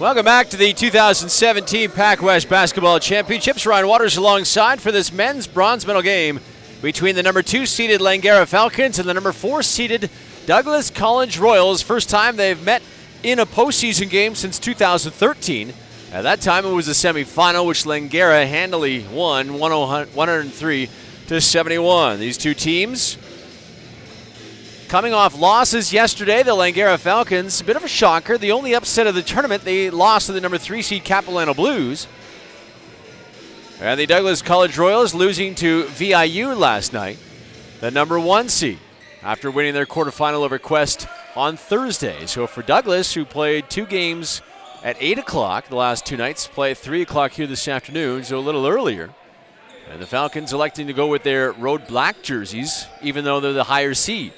Welcome back to the 2017 PACWEST Basketball Championships. Ryan Waters alongside for this men's bronze medal game between the number 2 seeded Langara Falcons and the number 4 seeded Douglas College Royals. First time they've met in a postseason game since 2013. At that time, it was a semifinal, which Langara handily won 103-71. These two teams coming off losses yesterday. The Langara Falcons, a bit of a shocker. The only upset of the tournament, they lost to the number 3 seed Capilano Blues. And the Douglas College Royals losing to VIU last night, the number 1 seed, after winning their quarterfinal over Quest on Thursday. So for Douglas, who played 2 games at 8 o'clock the last 2 nights, play at 3 o'clock here this afternoon, so a little earlier. And the Falcons electing to go with their road black jerseys, even though they're the higher seed.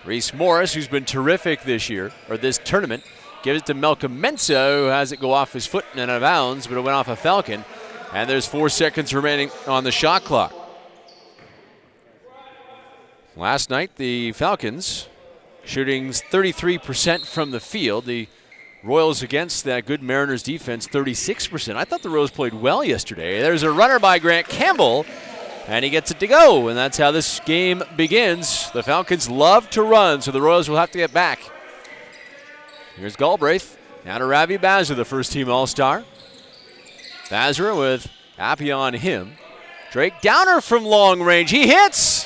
Reese Morris, who's been terrific this year, or this tournament, gives it to Malcolm Mensah, who has it go off his foot and out of bounds, but it went off a Falcon. And there's 4 seconds remaining on the shot clock. Last night, the Falcons shooting 33% from the field. The Royals against that good Mariners defense, 36%. I thought the Royals played well yesterday. There's a runner by Grant Campbell, and he gets it to go, and that's how this game begins. The Falcons love to run, so the Royals will have to get back. Here's Galbraith. Now to Ravi Bazra, the first-team All-Star. Bazra with Appia on him. Drake Downer from long range. He hits!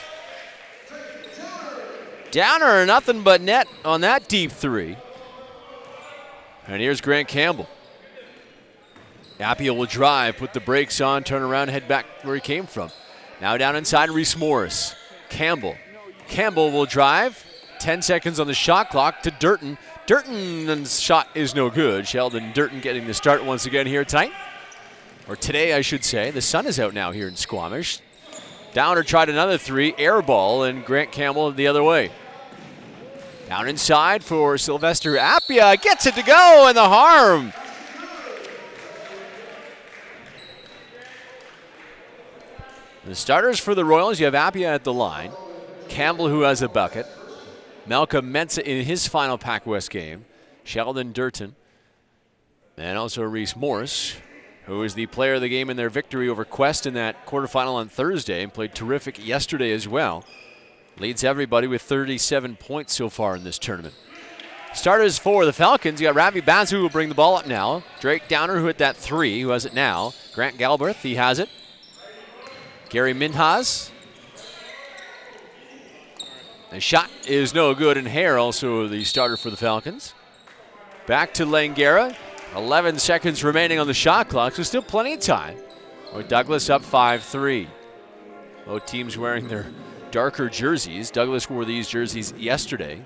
Downer, nothing but net on that deep 3. And here's Grant Campbell. Appia will drive, put the brakes on, turn around, head back where he came from. Now down inside, Reese Morris. Campbell. Campbell will drive. 10 seconds on the shot clock to Durton. Durton's shot is no good. Sheldon Durton getting the start once again here tonight. Or today, I should say. The sun is out now here in Squamish. Downer tried another 3, air ball, and Grant Campbell the other way. Down inside for Sylvester Appia. Gets it to go, and the harm. The starters for the Royals, you have Appia at the line. Campbell, who has a bucket. Malcolm Mensah in his final PACWEST game. Sheldon Durton. And also Reese Morris, who is the player of the game in their victory over Quest in that quarterfinal on Thursday and played terrific yesterday as well. Leads everybody with 37 points so far in this tournament. Starters for the Falcons, you got Ravi Bazra, who will bring the ball up now. Drake Downer, who hit that 3, who has it now. Grant Galbraith, he has it. Gary Minhas. The shot is no good, and Hare also the starter for the Falcons. Back to Langara. 11 seconds remaining on the shot clock, so still plenty of time. With Douglas up 5-3. Both teams wearing their darker jerseys. Douglas wore these jerseys yesterday.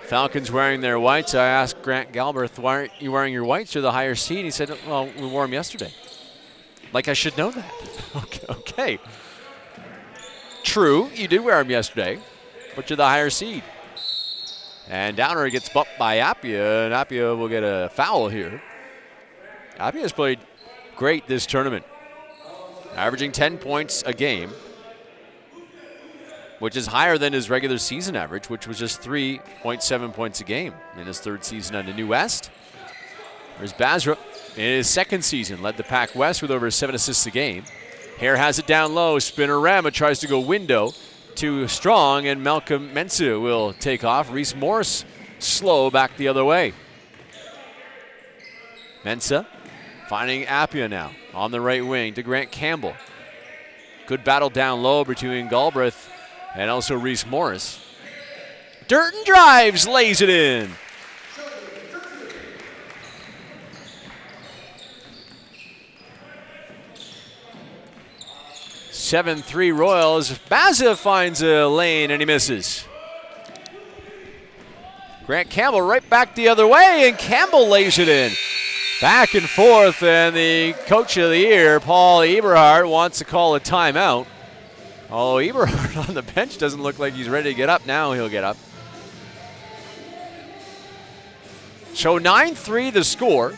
Falcons wearing their whites. I asked Grant Galbraith, why aren't you wearing your whites? You're the higher seed. He said, well, we wore them yesterday. Like I should know that. Okay. True, you did wear them yesterday, but you're the higher seed. And Downer gets bumped by Appia, and Appia will get a foul here. Appia has played great this tournament, averaging 10 points a game, which is higher than his regular season average, which was just 3.7 points a game in his 3rd season on the New West. There's Bazra in his 2nd season, led the PACWEST with over 7 assists a game. Hare has it down low. Spinorama tries to go window. Too strong, and Malcolm Mensah will take off. Reese Morris slow back the other way. Mensah finding Appia now on the right wing to Grant Campbell. Good battle down low between Galbraith and also Reese Morris. Durton drives, lays it in. (7-3) Royals. Bazza finds a lane and he misses. Grant Campbell right back the other way, and Campbell lays it in. Back and forth, and the coach of the year, Paul Eberhardt, wants to call a timeout. Although Eberhardt on the bench doesn't look like he's ready to get up. Now he'll get up. So 9-3 the score.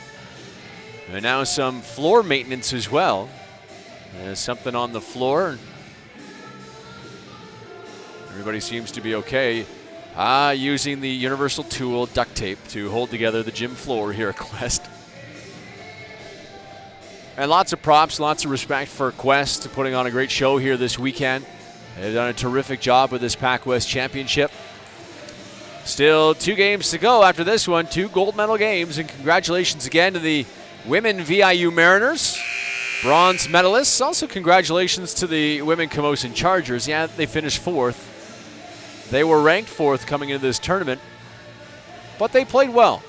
And now some floor maintenance as well. There's something on the floor. Everybody seems to be okay. using the universal tool duct tape to hold together the gym floor here at Quest. And lots of props, lots of respect for Quest putting on a great show here this weekend. They've done a terrific job with this PACWEST championship. Still 2 games to go after this one, 2 gold medal games, and congratulations again to the women VIU Mariners, bronze medalists. Also congratulations to the women Camosun Chargers. Yeah, they finished 4th. They were ranked 4th coming into this tournament, but they played well.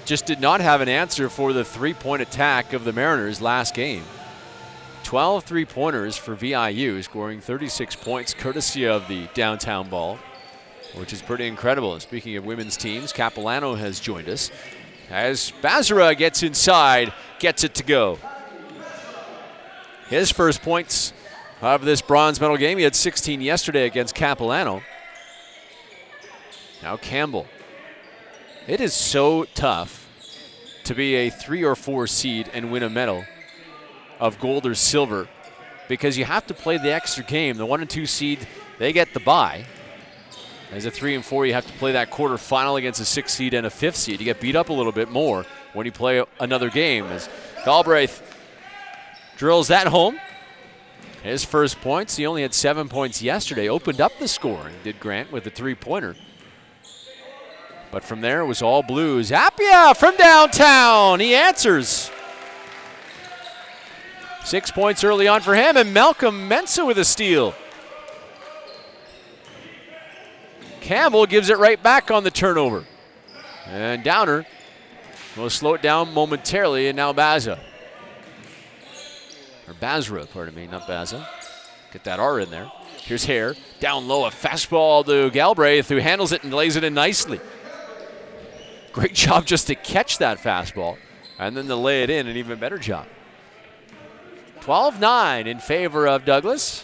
Just did not have an answer for the 3-point attack of the Mariners last game. 12 3-pointers for VIU, scoring 36 points courtesy of the downtown ball, which is pretty incredible. And speaking of women's teams, Capilano has joined us as Bazara gets inside, gets it to go. His first points of this bronze medal game. He had 16 yesterday against Capilano. Now Campbell. It is so tough to be a 3 or 4 seed and win a medal of gold or silver because you have to play the extra game. The 1 and 2 seed, they get the bye. As a 3 and 4, you have to play that quarterfinal against a 6 seed and a 5th seed. You get beat up a little bit more when you play another game. As Galbraith drills that home. His first points, he only had 7 points yesterday, opened up the score, and did Grant with a 3-pointer. But from there, it was all Blues. Appia from downtown, he answers. 6 points early on for him, and Malcolm Mensah with a steal. Campbell gives it right back on the turnover. And Downer will slow it down momentarily, and now Baza. Or Bazra, pardon me, not Baza. Get that R in there. Here's Hare, down low, a fastball to Galbraith, who handles it and lays it in nicely. Great job just to catch that fastball, and then to lay it in, an even better job. 12-9 in favor of Douglas.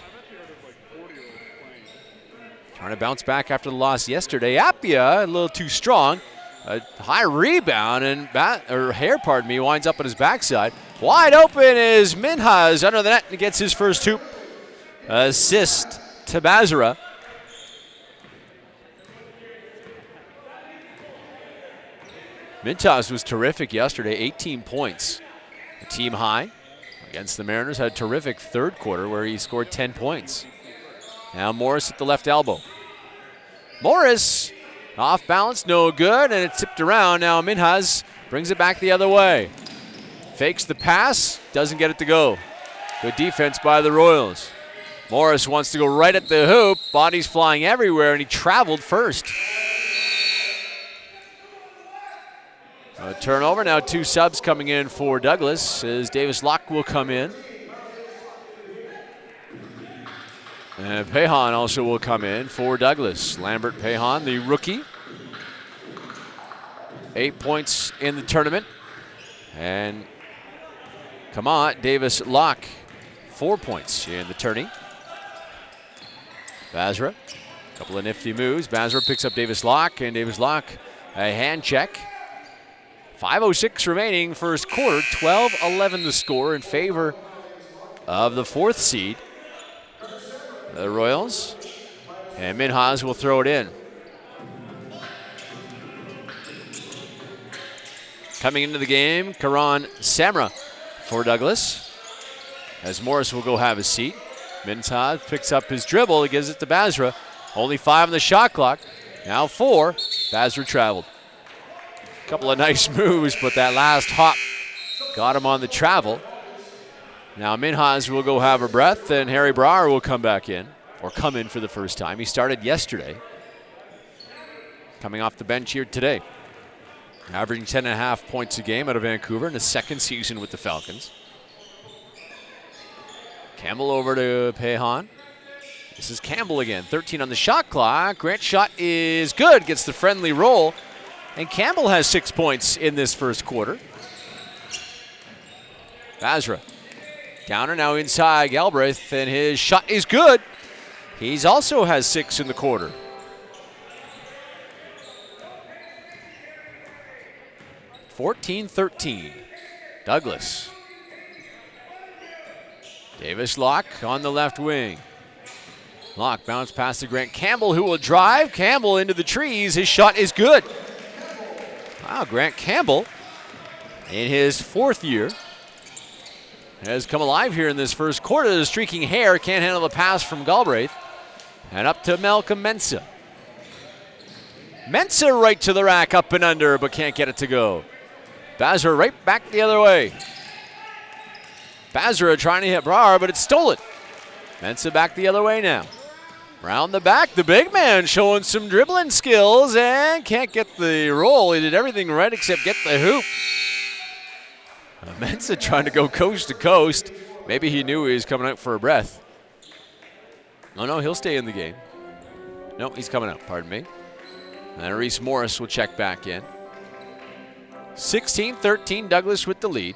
Trying to bounce back after the loss yesterday. Appia, a little too strong. A high rebound, and Hare, pardon me, winds up on his backside. Wide open is Minhas under the net and gets his first hoop assist to Bazara. Mintas was terrific yesterday, 18 points. A team high against the Mariners. Had a terrific third quarter where he scored 10 points. Now Morris at the left elbow. Morris off balance, no good, and it tipped around. Now Minhas brings it back the other way. Fakes the pass, doesn't get it to go. Good defense by the Royals. Morris wants to go right at the hoop. Bodies flying everywhere, and he traveled first. A turnover, now 2 subs coming in for Douglas as Davis Locke will come in. And Pehan also will come in for Douglas. Lambert Pehan, the rookie. 8 points in the tournament. And come on, Davis Locke, 4 points in the tourney. Bazra, a couple of nifty moves. Bazra picks up Davis Locke, and Davis Locke, a hand check. 5:06 remaining first quarter, 12-11 the score in favor of the 4th seed, the Royals. And Minhas will throw it in. Coming into the game, Karan Samra for Douglas, as Morris will go have his seat. Minhas picks up his dribble, he gives it to Bazra. Only 5 on the shot clock, now 4. Bazra traveled. Couple of nice moves, but that last hop got him on the travel. Now Minhas will go have a breath, and Harry Brouwer will come back in, or come in for the first time. He started yesterday, coming off the bench here today. Averaging 10.5 points a game out of Vancouver in his 2nd season with the Falcons. Campbell over to Pehan. This is Campbell again, 13 on the shot clock. Grant's shot is good, gets the friendly roll. And Campbell has 6 points in this first quarter. Bazra. Downer now inside Galbraith, and his shot is good. He's also has 6 in the quarter. (14-13). Douglas. Davis Locke on the left wing. Locke bounce pass to Grant Campbell, who will drive. Campbell into the trees. His shot is good. Wow, Grant Campbell, in his 4th year, has come alive here in this first quarter. The streaking hair can't handle the pass from Galbraith. And up to Malcolm Mensah. Mensah right to the rack, up and under, but can't get it to go. Bazra right back the other way. Bazra trying to hit Brar, but it's stolen. Mensah back the other way now. Round the back, the big man showing some dribbling skills and can't get the roll. He did everything right except get the hoop. Mensah trying to go coast to coast. Maybe he knew he was coming out for a breath. Oh no, he'll stay in the game. No, he's coming out, pardon me. And Reese Morris will check back in. 16-13, Douglas with the lead.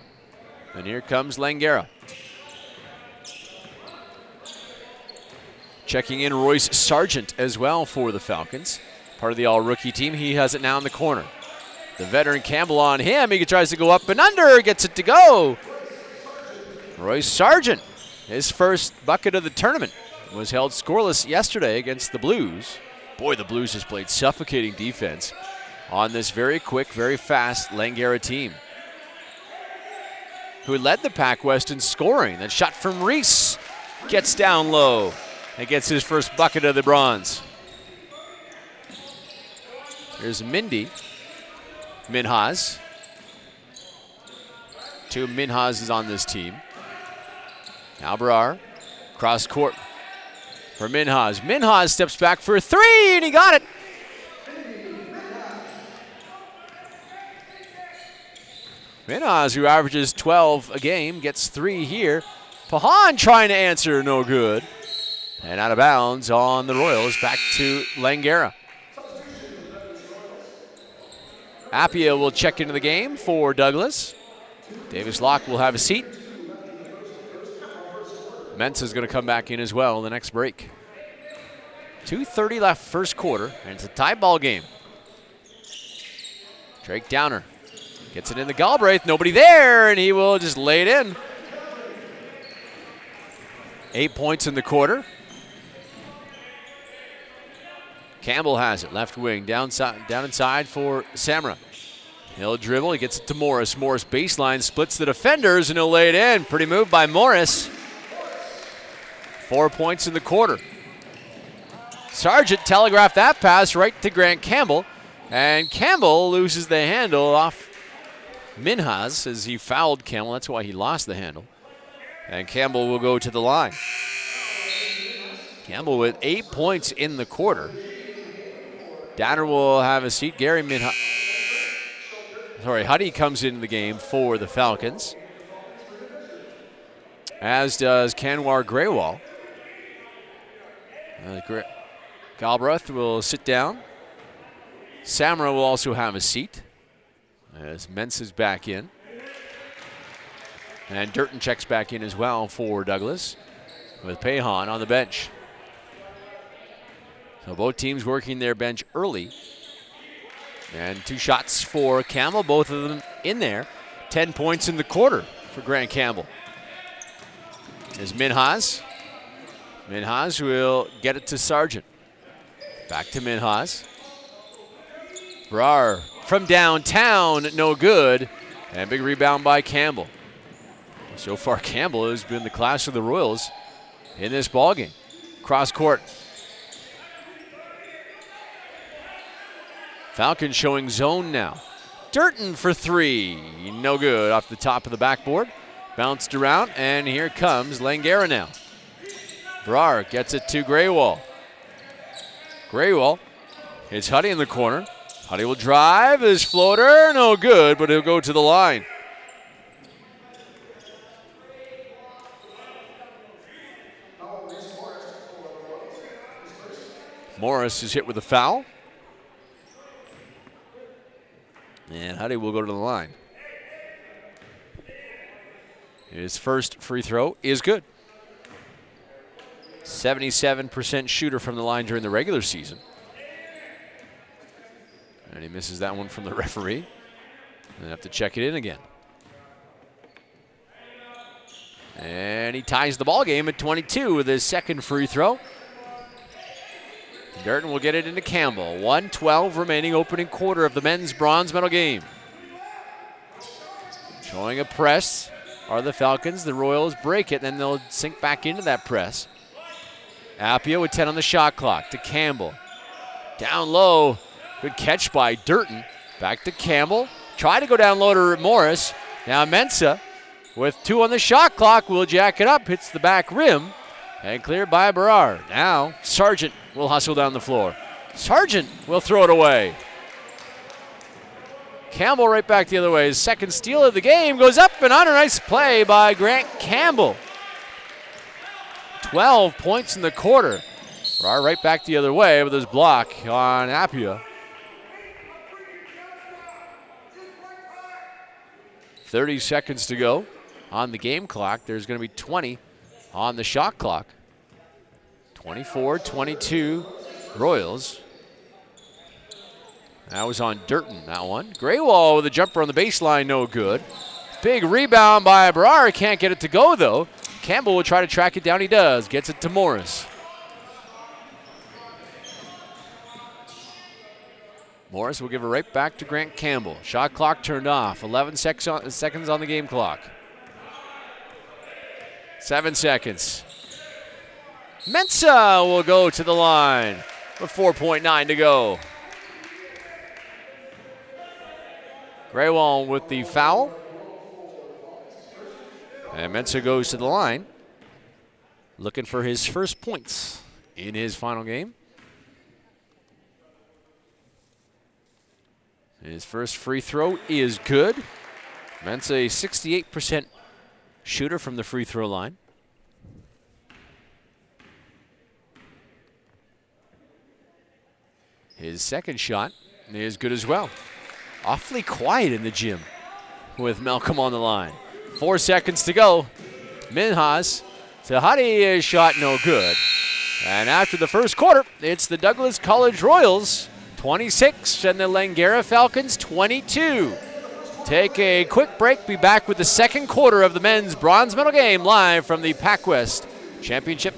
And here comes Langara. Checking in Royce Sargent as well for the Falcons. Part of the all-rookie team. He has it now in the corner. The veteran Campbell on him. He tries to go up and under. Gets it to go. Royce Sargent, his first bucket of the tournament, was held scoreless yesterday against the Blues. Boy, the Blues has played suffocating defense on this very quick, very fast Langara team, who led the PACWEST in scoring. That shot from Reese gets down low and gets his first bucket of the bronze. Here's Minhas. 2 Minhas on this team. Now Brar, cross court for Minhas. Minhas steps back for a 3, and he got it. Minhas, who averages 12 a game, gets 3 here. Pahan trying to answer, no good. And out of bounds on the Royals, back to Langara. Appia will check into the game for Douglas. Davis Locke will have a seat. Mensah's going to come back in as well in the next break. 2:30 left first quarter, and it's a tie ball game. Drake Downer gets it in the Galbraith. Nobody there, and he will just lay it in. 8 points in the quarter. Campbell has it, left wing, down inside for Samra. He'll dribble, he gets it to Morris. Morris baseline, splits the defenders, and he'll lay it in. Pretty move by Morris. 4 points in the quarter. Sargent telegraphed that pass right to Grant Campbell, and Campbell loses the handle off Minhas as he fouled Campbell. That's why he lost the handle. And Campbell will go to the line. Campbell with 8 points in the quarter. Downer will have a seat. Huddy comes into the game for the Falcons, as does Kanwar Greywall. Galbraith will sit down. Samra will also have a seat as Mensah's back in. And Durton checks back in as well for Douglas, with Pahan on the bench. So both teams working their bench early. And 2 shots for Campbell, both of them in there. 10 points in the quarter for Grant Campbell. There's Minhas. Minhas will get it to Sargent. Back to Minhas. Brar from downtown, no good. And big rebound by Campbell. So far, Campbell has been the class of the Royals in this ballgame. Cross court. Falcons showing zone now. Durton for 3. No good off the top of the backboard. Bounced around, and here comes Langara now. Brar gets it to Greywall. Greywall hits Huddy in the corner. Huddy will drive. His floater, no good, but he'll go to the line. Morris is hit with a foul. And Huddy will go to the line. His first free throw is good. 77% shooter from the line during the regular season. And he misses that one from the referee. And have to check it in again. And he ties the ball game at 22 with his second free throw. Durden will get it into Campbell. 1:12 remaining, opening quarter of the men's bronze medal game. Showing a press are the Falcons. The Royals break it, then they'll sink back into that press. Appia with 10 on the shot clock to Campbell. Down low, good catch by Durden. Back to Campbell. Try to go down low to Morris. Now Mensah with 2 on the shot clock will jack it up, hits the back rim, and cleared by Berard. Now Sargent will hustle down the floor. Sargent will throw it away. Campbell right back the other way. His second steal of the game goes up and under. Nice play by Grant Campbell. 12 points in the quarter. Berard right back the other way with his block on Appia. 30 seconds to go on the game clock. There's going to be 20 on the shot clock. 24-22 Royals. That was on Durden, that one. Graywall with a jumper on the baseline, no good. Big rebound by Berard. Can't get it to go, though. Campbell will try to track it down. He does. Gets it to Morris. Morris will give it right back to Grant Campbell. Shot clock turned off. 11 seconds on the game clock. 7 seconds. Mensah will go to the line with 4.9 to go. Graywall with the foul. And Mensah goes to the line, looking for his first points in his final game. His first free throw is good. Mensah a 68% shooter from the free throw line. His second shot is good as well. Awfully quiet in the gym with Malcolm on the line. 4 seconds to go. Minhas. Sahadi shot no good. And after the first quarter, it's the Douglas College Royals 26 and the Langara Falcons 22. Take a quick break. Be back with the second quarter of the men's bronze medal game live from the PACWEST Championship.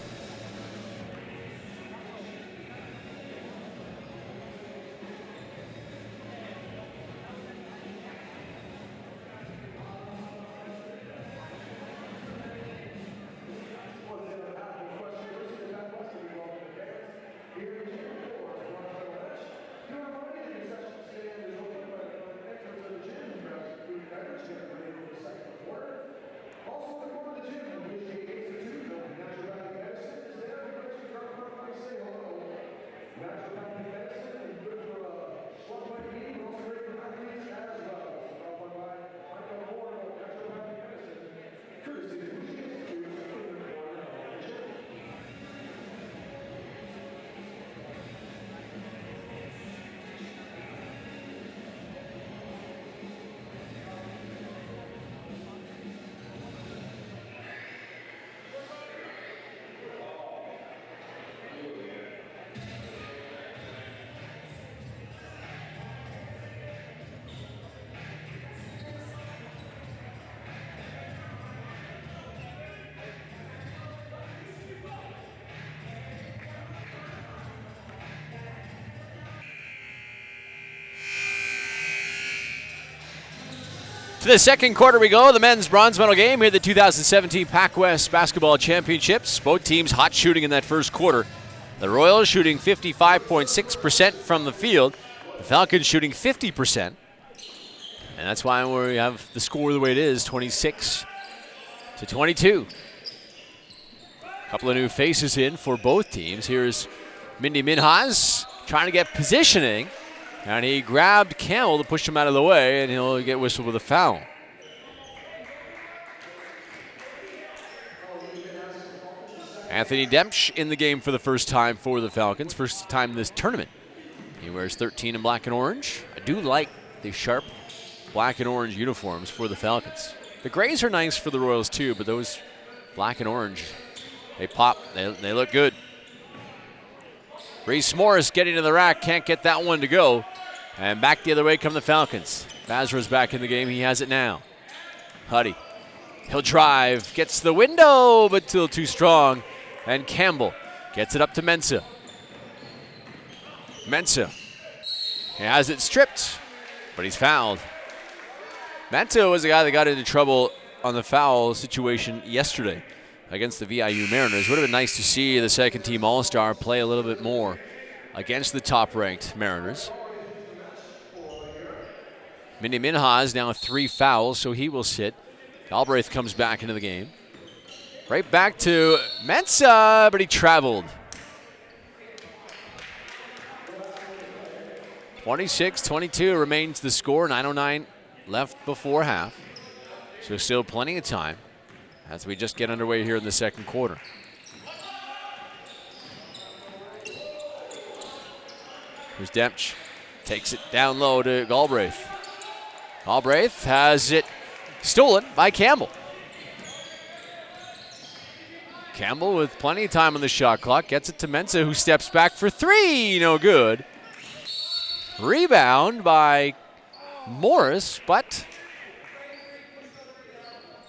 To the second quarter we go, the men's bronze medal game here at the 2017 PACWEST Basketball Championships. Both teams hot shooting in that first quarter. The Royals shooting 55.6% from the field. The Falcons shooting 50%. And that's why we have the score the way it is, 26-22. A couple of new faces in for both teams. Here's Mindy Minhas trying to get positioning. And he grabbed Campbell to push him out of the way, and he'll get whistled with a foul. Anthony Demsch in the game for the first time for the Falcons, first time this tournament. He wears 13 in black and orange. I do like the sharp black and orange uniforms for the Falcons. The grays are nice for the Royals too, but those black and orange, they pop, they look good. Reese Morris getting to the rack, can't get that one to go. And back the other way come the Falcons. Basra's back in the game, he has it now. Huddy, he'll drive, gets the window, but still too strong. And Campbell gets it up to Mensah. Mensah. He has it stripped, but he's fouled. Mensah was the guy that got into trouble on the foul situation yesterday against the VIU Mariners. Would have been nice to see the second-team All-Star play a little bit more against the top-ranked Mariners. Mindy Minhas now 3 fouls, so he will sit. Galbraith comes back into the game. Right back to Mensah, but he traveled. 26-22 remains the score. 9:09 left before half. So still plenty of time as we just get underway here in the second quarter. Here's Demch. Takes it down low to Galbraith. Galbraith has it stolen by Campbell. Campbell with plenty of time on the shot clock. Gets it to Mensah, who steps back for 3. No good. Rebound by Morris, but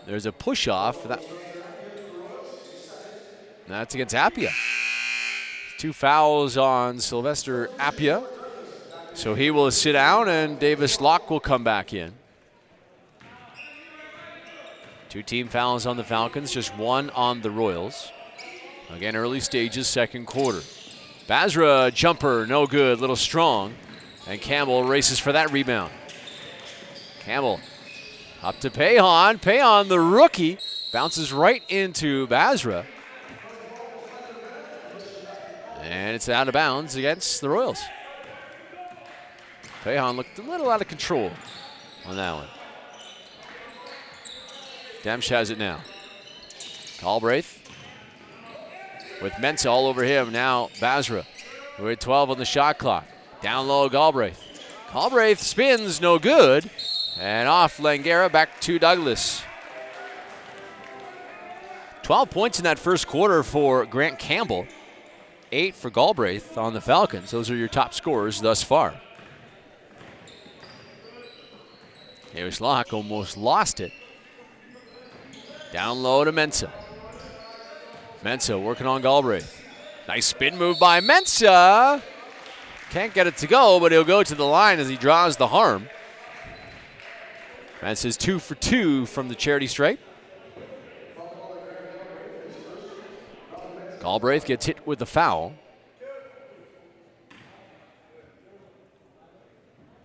there's a push-off. That's against Appia. 2 fouls on Sylvester Appia. So he will sit down, and Davis Locke will come back in. 2 team fouls on the Falcons, just 1 on the Royals. Again, early stages, second quarter. Basra, jumper, no good, little strong. And Campbell races for that rebound. Campbell up to Pahan. Pahan, the rookie, bounces right into Basra. And it's out of bounds against the Royals. Pahan looked a little out of control on that one. Demch has it now. Galbraith with Mensah all over him. Now Basra. We're at 12 on the shot clock. Down low, Galbraith. Galbraith spins, no good. And off Langara, back to Douglas. 12 points in that first quarter for Grant Campbell. 8 for Galbraith on the Falcons. Those are your top scorers thus far. Davis Locke almost lost it. Down low to Mensah. Mensah working on Galbraith. Nice spin move by Mensah. Can't get it to go, but he'll go to the line as he draws the harm. Mensah's 2 for 2 from the charity stripe. Galbraith gets hit with the foul.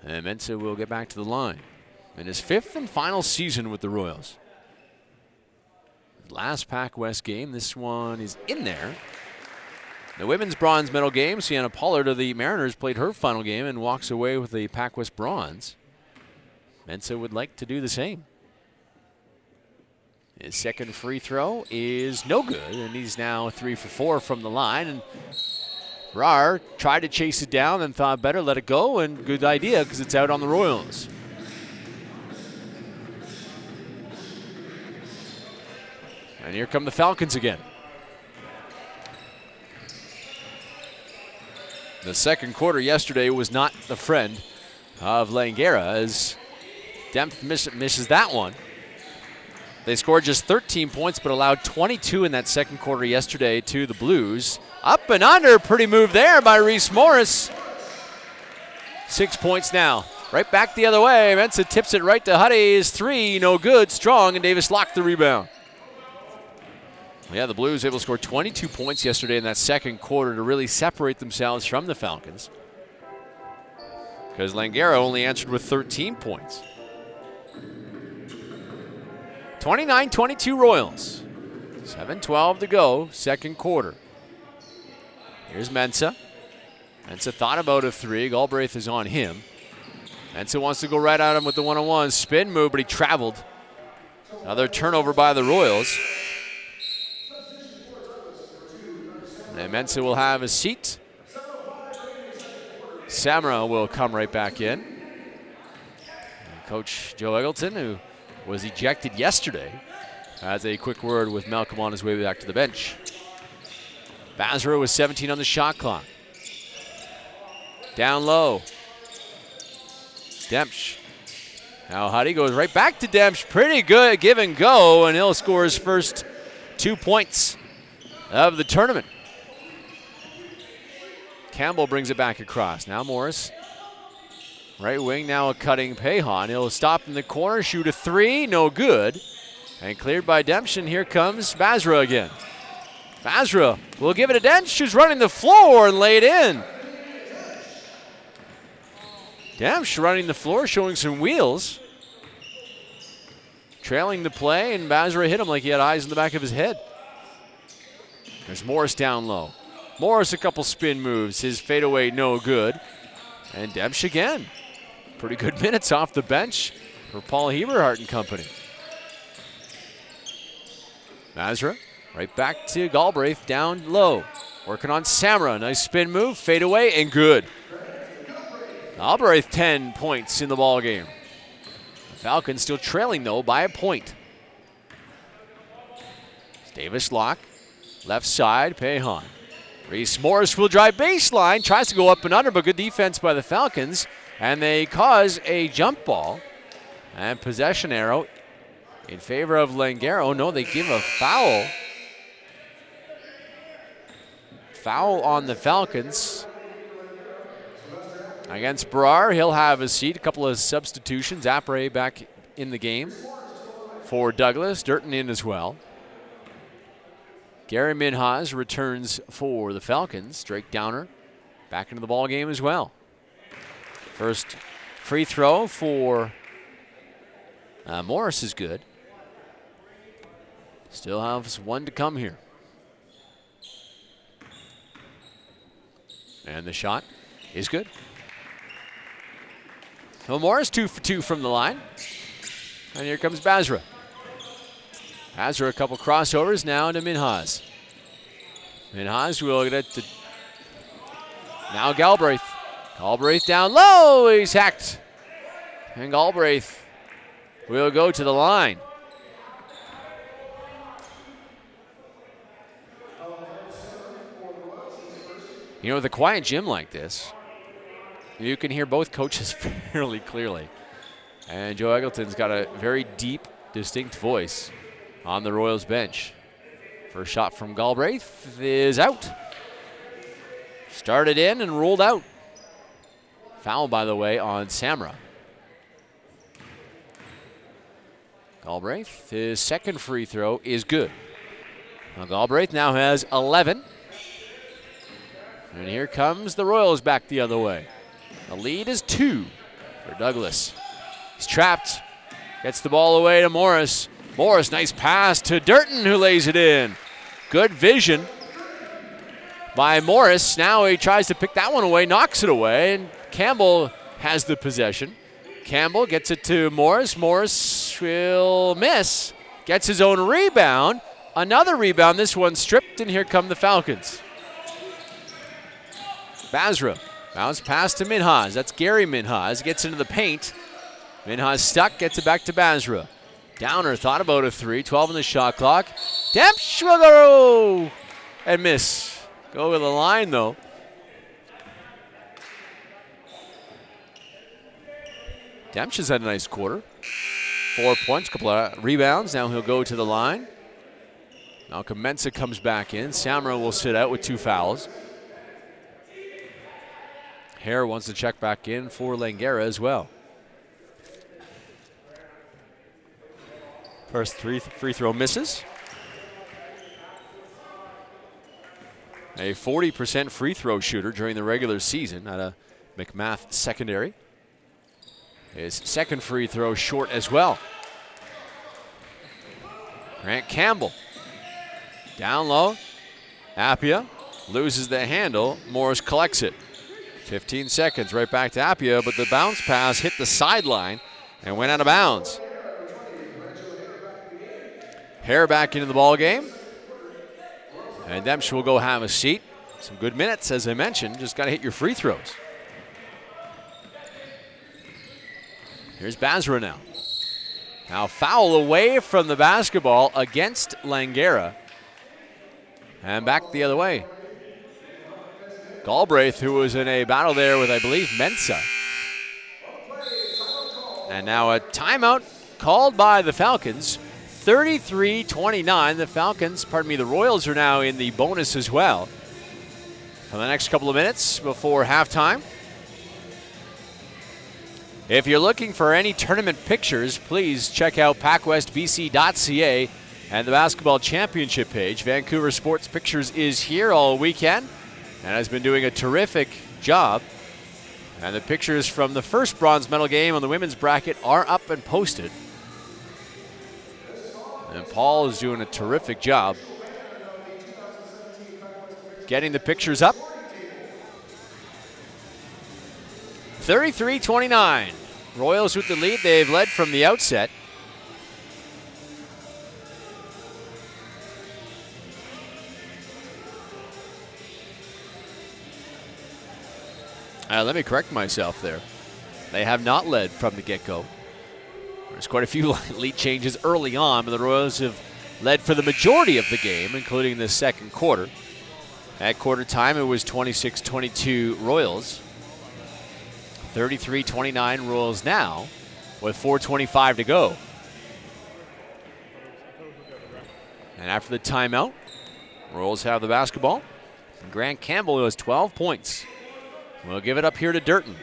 And Mensah will get back to the line in his 5th and final season with the Royals. Last PACWEST game, this one is in there. The women's bronze medal game, Sienna Pollard of the Mariners played her final game and walks away with the PACWEST bronze. Mensah would like to do the same. His second free throw is no good, and he's now 3 for 4 from the line. And Rar tried to chase it down and thought better let it go, and good idea because it's out on the Royals. And here come the Falcons again. The second quarter yesterday was not the friend of Langara as Dempf misses that one. They scored just 13 points but allowed 22 in that second quarter yesterday to the Blues. Up and under, pretty move there by Reese Morris. 6 points now. Right back the other way. Mensah tips it right to Huddy's 3, no good, strong, and Davis locked the rebound. Yeah, the Blues able to score 22 points yesterday in that second quarter to really separate themselves from the Falcons. Because Langara only answered with 13 points. 29-22 Royals. 7:12 to go, second quarter. Here's Mensah. Mensah thought about a 3. Galbraith is on him. Mensah wants to go right at him with the one-on-one. Spin move, but he traveled. Another turnover by the Royals. And Mensah will have a seat. Samra will come right back in. And Coach Joe Eggleton, who was ejected yesterday, has a quick word with Malcolm on his way back to the bench. Basra with 17 on the shot clock. Down low. Demch. Now Huddy goes right back to Demch. Pretty good give and go, and he'll score his first 2 points of the tournament. Campbell brings it back across. Now Morris. Right wing, now a cutting Pehan. He'll stop in the corner, shoot a three, no good. And cleared by Demption. Here comes Basra again. Basra will give it a Dench, who's running the floor and laid in. Demsch running the floor, showing some wheels. Trailing the play, and Basra hit him like he had eyes in the back of his head. There's Morris down low. Morris a couple spin moves. His fadeaway no good. And Demsch again. Pretty good minutes off the bench for Paul Heberhart and company. Basra right back to Galbraith down low. Working on Samra. Nice spin move, fadeaway, and good. Galbraith 10 points in the ball game. The Falcons still trailing though by a point. Davis Locke, left side, Pehan. Reese Morris will drive baseline, tries to go up and under, but good defense by the Falcons. And they cause a jump ball and possession arrow in favor of Langara. Oh no, they give a foul. Foul on the Falcons. Against Brar, he'll have a seat. A couple of substitutions. Apre back in the game for Douglas. Durton in as well. Gary Minhas returns for the Falcons. Drake Downer back into the ball game as well. First free throw for Morris is good. Still have one to come here. And the shot is good. So Morris 2 for 2 from the line. And here comes Basra. Basra a couple crossovers now to Minhas. Minhas will get it to now Galbraith. Galbraith down low, he's hacked. And Galbraith will go to the line. You know, with a quiet gym like this, you can hear both coaches fairly clearly. And Joe Eggleton's got a very deep, distinct voice on the Royals bench. First shot from Galbraith is out. Started in and rolled out. Foul, by the way, on Samra. Galbraith, his second free throw is good. Now Galbraith now has 11. And here comes the Royals back the other way. The lead is 2 for Douglas. He's trapped. Gets the ball away to Morris. Morris, nice pass to Durton, who lays it in. Good vision by Morris. Now he tries to pick that one away, knocks it away, and Campbell has the possession. Campbell gets it to Morris. Morris will miss. Gets his own rebound. Another rebound. This one stripped, and here come the Falcons. Basra. Bounce pass to Minhas. That's Gary Minhas. Gets into the paint. Minhas stuck. Gets it back to Basra. Downer thought about a three. 12 on the shot clock. Dempsch will go and miss. Go to the line, though. Dempsch has had a nice quarter. 4 points, couple of rebounds. Now he'll go to the line. Malcolm Mensah comes back in. Samra will sit out with 2 fouls. Hare wants to check back in for Langara as well. First free throw misses. A 40% free throw shooter during the regular season at a McMath secondary. His second free throw short as well. Grant Campbell. Down low. Appia loses the handle. Morris collects it. 15 seconds, right back to Appia, but the bounce pass hit the sideline and went out of bounds. Hare back into the ball game. And Dempsch will go have a seat. Some good minutes, as I mentioned. Just got to hit your free throws. Here's Basra now. Now foul away from the basketball against Langara. And back the other way. Galbraith, who was in a battle there with, I believe, Mensah. And now a timeout called by the Falcons. 33-29. The Falcons, the Royals are now in the bonus as well. for the next couple of minutes before halftime. If you're looking for any tournament pictures, please check out PACWESTBC.ca and the basketball championship page. Vancouver Sports Pictures is here all weekend and has been doing a terrific job. And the pictures from the first bronze medal game on the women's bracket are up and posted. And Paul is doing a terrific job getting the pictures up. 33-29. Royals with the lead. They've led from the outset. Let me correct myself there. They have not led from the get-go. There's quite a few lead changes early on, but the Royals have led for the majority of the game, including the second quarter. At quarter time, it was 26-22 Royals. 33-29 Royals now with 4:25 to go. And after the timeout, Royals have the basketball. And Grant Campbell has 12 points. We'll give it up here to Durton.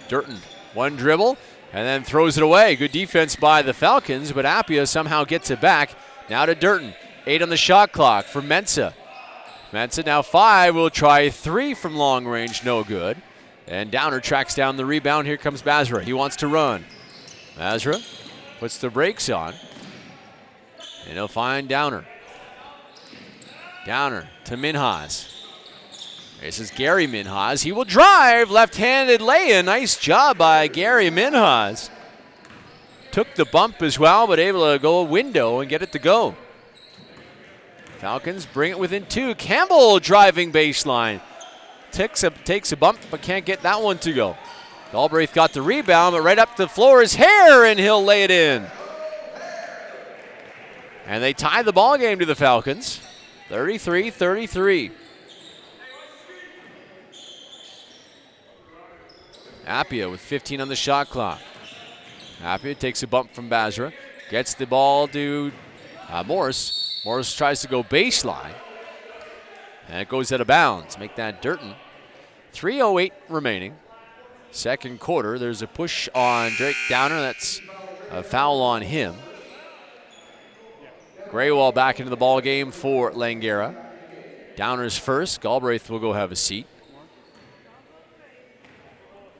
Durton, one dribble, and then throws it away. Good defense by the Falcons, but Appia somehow gets it back. Now to Durton. 8 on the shot clock for Mensah. Mensah now 5, will try 3 from long range, no good. And Downer tracks down the rebound. Here comes Basra. He wants to run. Basra puts the brakes on. And he'll find Downer. Downer to Minhas. This is Gary Minhas. He will drive. Left-handed lay-in. Nice job by Gary Minhas. Took the bump as well, but able to go a window and get it to go. Falcons bring it within 2. Campbell driving baseline. Takes a bump, but can't get that one to go. Galbraith got the rebound, but right up the floor is Hare, and he'll lay it in. And they tie the ball game to the Falcons, 33-33. Appia with 15 on the shot clock. Appia takes a bump from Basra, gets the ball to Morris. Morris tries to go baseline. And it goes out of bounds. Make that Durton. 3:08 remaining. Second quarter. There's a push on Drake Downer. That's a foul on him. Graywall back into the ball game for Langara. Downer's first. Galbraith will go have a seat.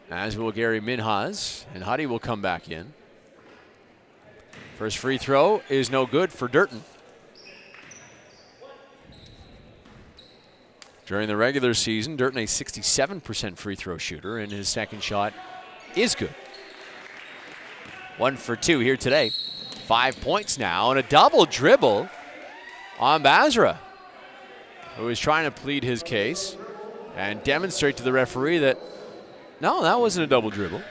As will Gary Minhas. And Huddy will come back in. First free throw is no good for Durton. During the regular season, Durton a 67% free throw shooter, and his second shot is good. 1 for 2 here today. 5 points now, and a double dribble on Basra, who is trying to plead his case and demonstrate to the referee that, no, that wasn't a double dribble.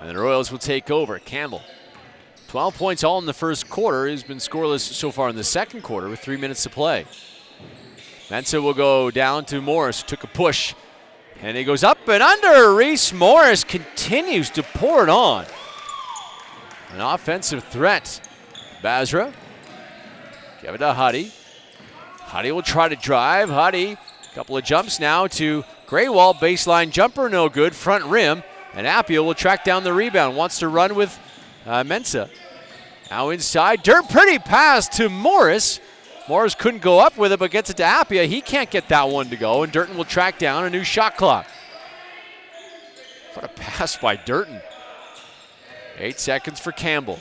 And the Royals will take over. Campbell. 12 points all in the first quarter. He's been scoreless so far in the second quarter with 3 minutes to play. Mensah will go down to Morris, took a push, and he goes up and under. Reese Morris continues to pour it on. An offensive threat. Basra, give it to Huddy. Huddy will try to drive. Huddy, a couple of jumps now to Graywall. Baseline jumper, no good. Front rim, and Appia will track down the rebound. Wants to run with Mensah. Now inside, pretty pass to Morris. Morris couldn't go up with it, but gets it to Appia. He can't get that one to go, and Durton will track down a new shot clock. What a pass by Durton. 8 seconds for Campbell.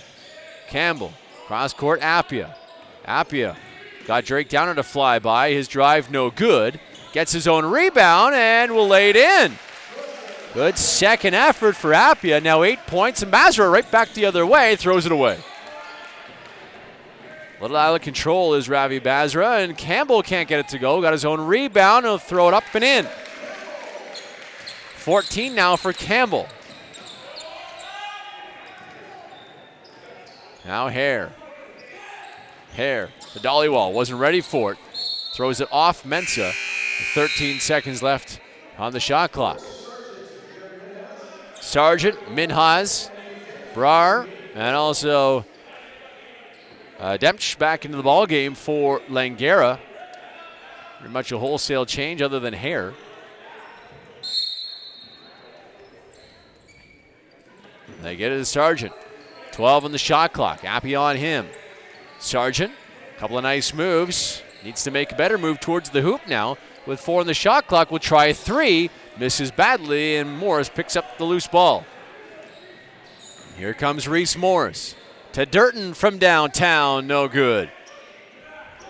Campbell, cross court, Appia. Appia got Drake Downer to fly by. His drive no good. Gets his own rebound and will lay it in. Good second effort for Appia. Now 8 points, and Basra right back the other way, throws it away. Little out of control is Ravi Basra, and Campbell can't get it to go. Got his own rebound. He'll throw it up and in. 14 now for Campbell. Now Hare. Hare, the dolly wall, wasn't ready for it. Throws it off Mensah. 13 seconds left on the shot clock. Sargent, Minhas, Brar, and also Demch back into the ball game for Langara. Pretty much a wholesale change other than hair. They get it to Sargent. 12 on the shot clock. Appy on him. Sargent, a couple of nice moves. Needs to make a better move towards the hoop now. With 4 on the shot clock, will try 3. Misses badly, and Morris picks up the loose ball. Here comes Reese Morris. To Durton from downtown, no good.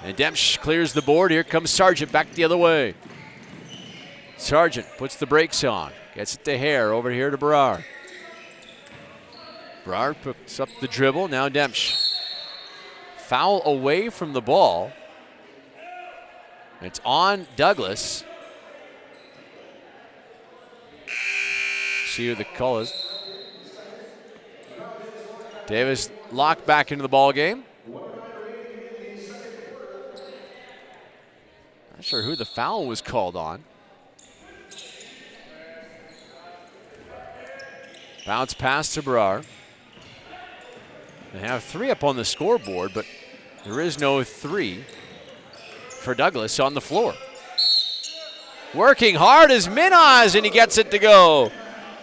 And Demch clears the board. Here comes Sargent back the other way. Sargent puts the brakes on. Gets it to Hare, over here to Brar. Brar picks up the dribble, now Demch. Foul away from the ball. It's on Douglas. See who the call is. Davis locked back into the ball game. Not sure who the foul was called on. Bounce pass to Brar. They have 3 up on the scoreboard, but there is no 3 for Douglas on the floor. Working hard is Minhas, and he gets it to go.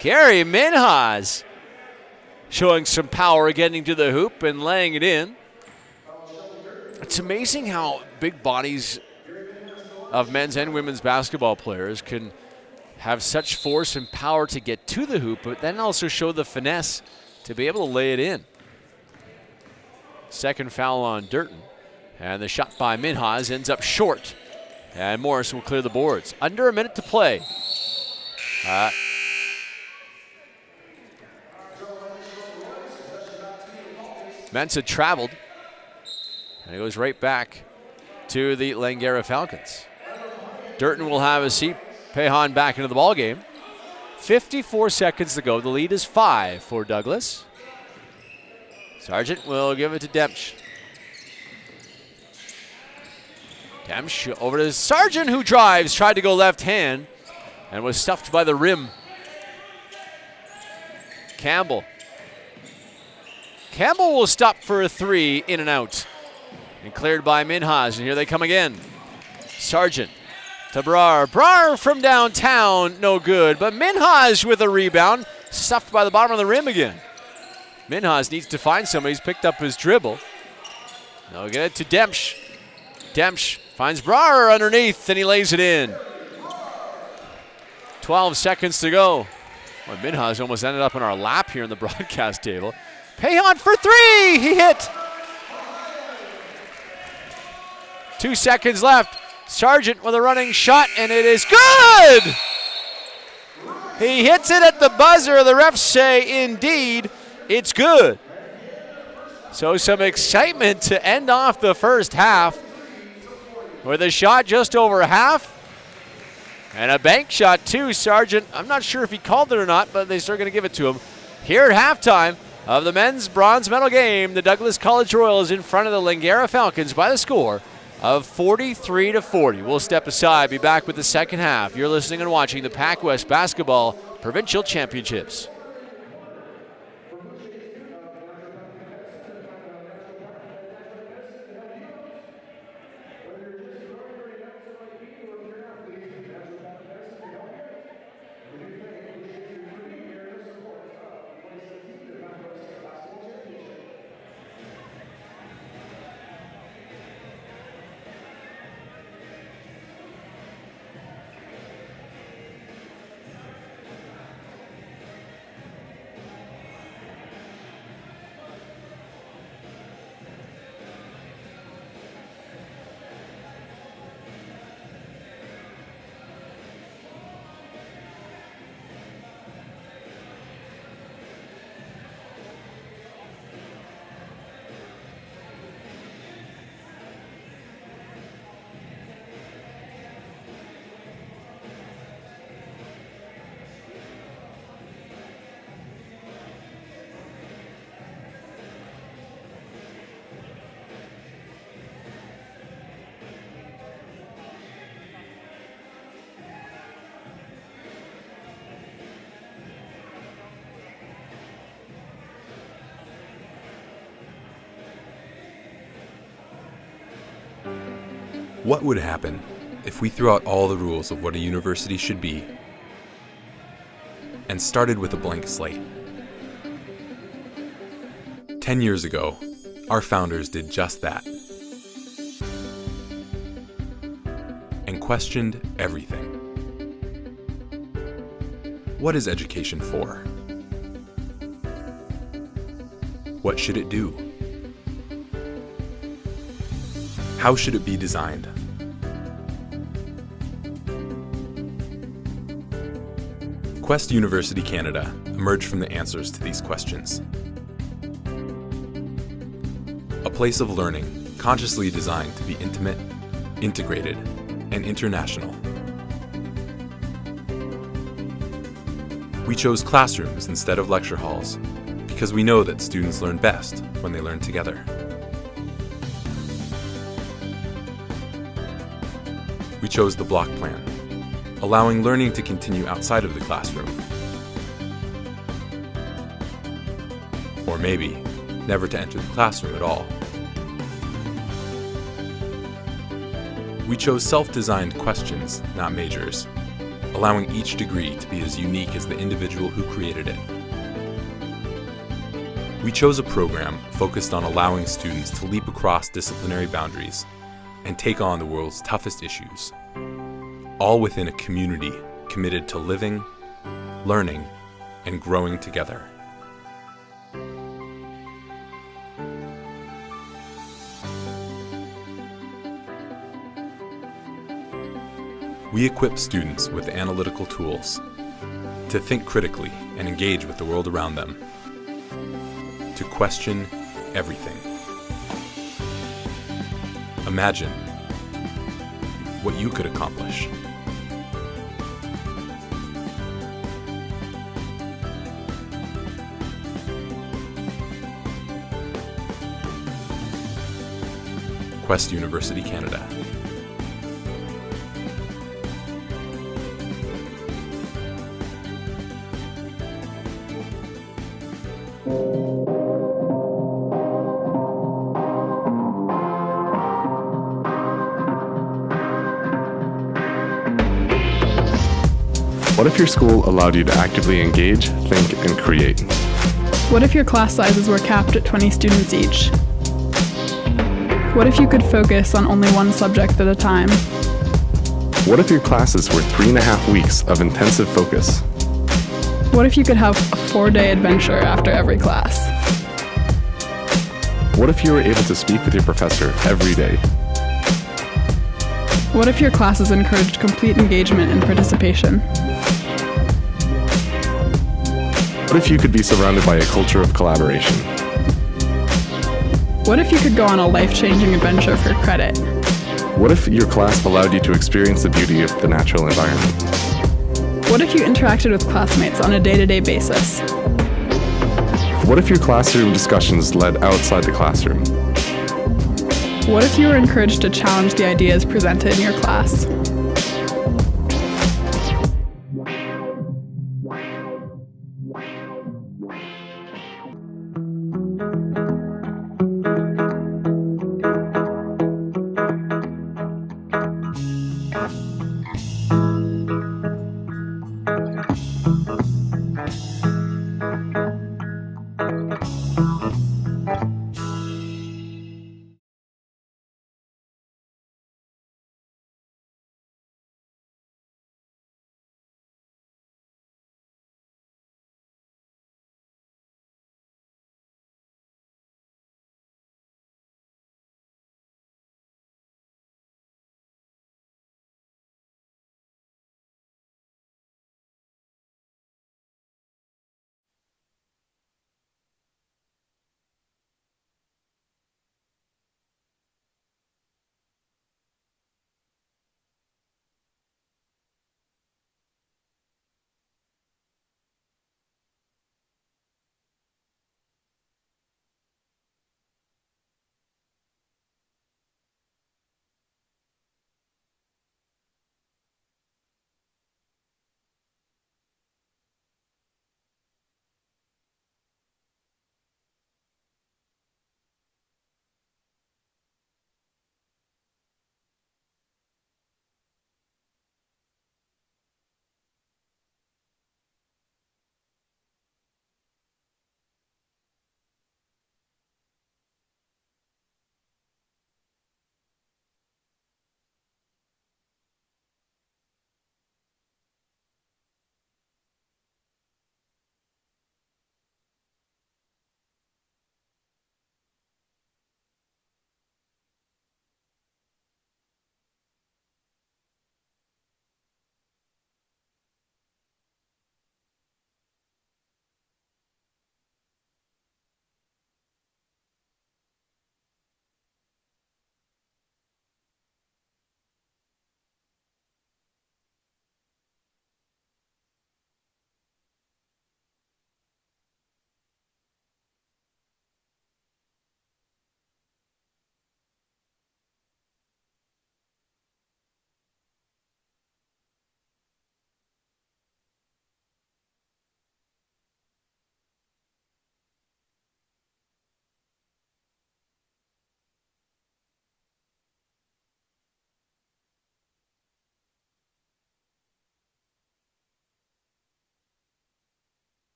Gary Minhas showing some power getting to the hoop and laying it in. It's amazing how big bodies of men's and women's basketball players can have such force and power to get to the hoop, but then also show the finesse to be able to lay it in. Second foul on Durton. And the shot by Minhas ends up short. And Morris will clear the boards. Under a minute to play. Mensa traveled. And it goes right back to the Langara Falcons. Durton will have a seat. Pehan back into the ball game. 54 seconds to go. The lead is 5 for Douglas. Sargent will give it to Demch. Demch over to Sargent, who drives. Tried to go left hand and was stuffed by the rim. Campbell. Campbell will stop for a 3, in and out. And cleared by Minhas, and here they come again. Sargent to Brar. Brar from downtown, no good. But Minhas with a rebound, stuffed by the bottom of the rim again. Minhas needs to find somebody. He's picked up his dribble. They'll get it to Demch. Demch finds Brar underneath, and he lays it in. 12 seconds to go. Well, Minhas almost ended up in our lap here in the broadcast table. Pehan for 3, he hit. 2 seconds left. Sargent with a running shot, and it is good! He hits it at the buzzer. The refs say, indeed, it's good. So some excitement to end off the first half with a shot just over half. And a bank shot too. Sargent, I'm not sure if he called it or not, but they're still going to give it to him. Here at halftime of the men's bronze medal game, the Douglas College Royals in front of the Langara Falcons by the score of 43-40. We'll step aside, be back with the second half. You're listening and watching the PACWEST Basketball Provincial Championships. What would happen if we threw out all the rules of what a university should be and started with a blank slate? 10 years ago, our founders did just that and questioned everything. What is education for? What should it do? How should it be designed? Quest University Canada emerged from the answers to these questions. A place of learning consciously designed to be intimate, integrated, and international. We chose classrooms instead of lecture halls because we know that students learn best when they learn together. We chose the block plan, allowing learning to continue outside of the classroom. Or maybe never to enter the classroom at all. We chose self-designed questions, not majors, allowing each degree to be as unique as the individual who created it. We chose a program focused on allowing students to leap across disciplinary boundaries and take on the world's toughest issues, all within a community committed to living, learning, and growing together. We equip students with analytical tools to think critically and engage with the world around them, to question everything. Imagine what you could accomplish. Quest University Canada. What if your school allowed you to actively engage, think, and create? What if your class sizes were capped at 20 students each? What if you could focus on only one subject at a time? What if your classes were 3.5 weeks of intensive focus? What if you could have a 4-day adventure after every class? What if you were able to speak with your professor every day? What if your classes encouraged complete engagement and participation? What if you could be surrounded by a culture of collaboration? What if you could go on a life-changing adventure for credit? What if your class allowed you to experience the beauty of the natural environment? What if you interacted with classmates on a day-to-day basis? What if your classroom discussions led outside the classroom? What if you were encouraged to challenge the ideas presented in your class?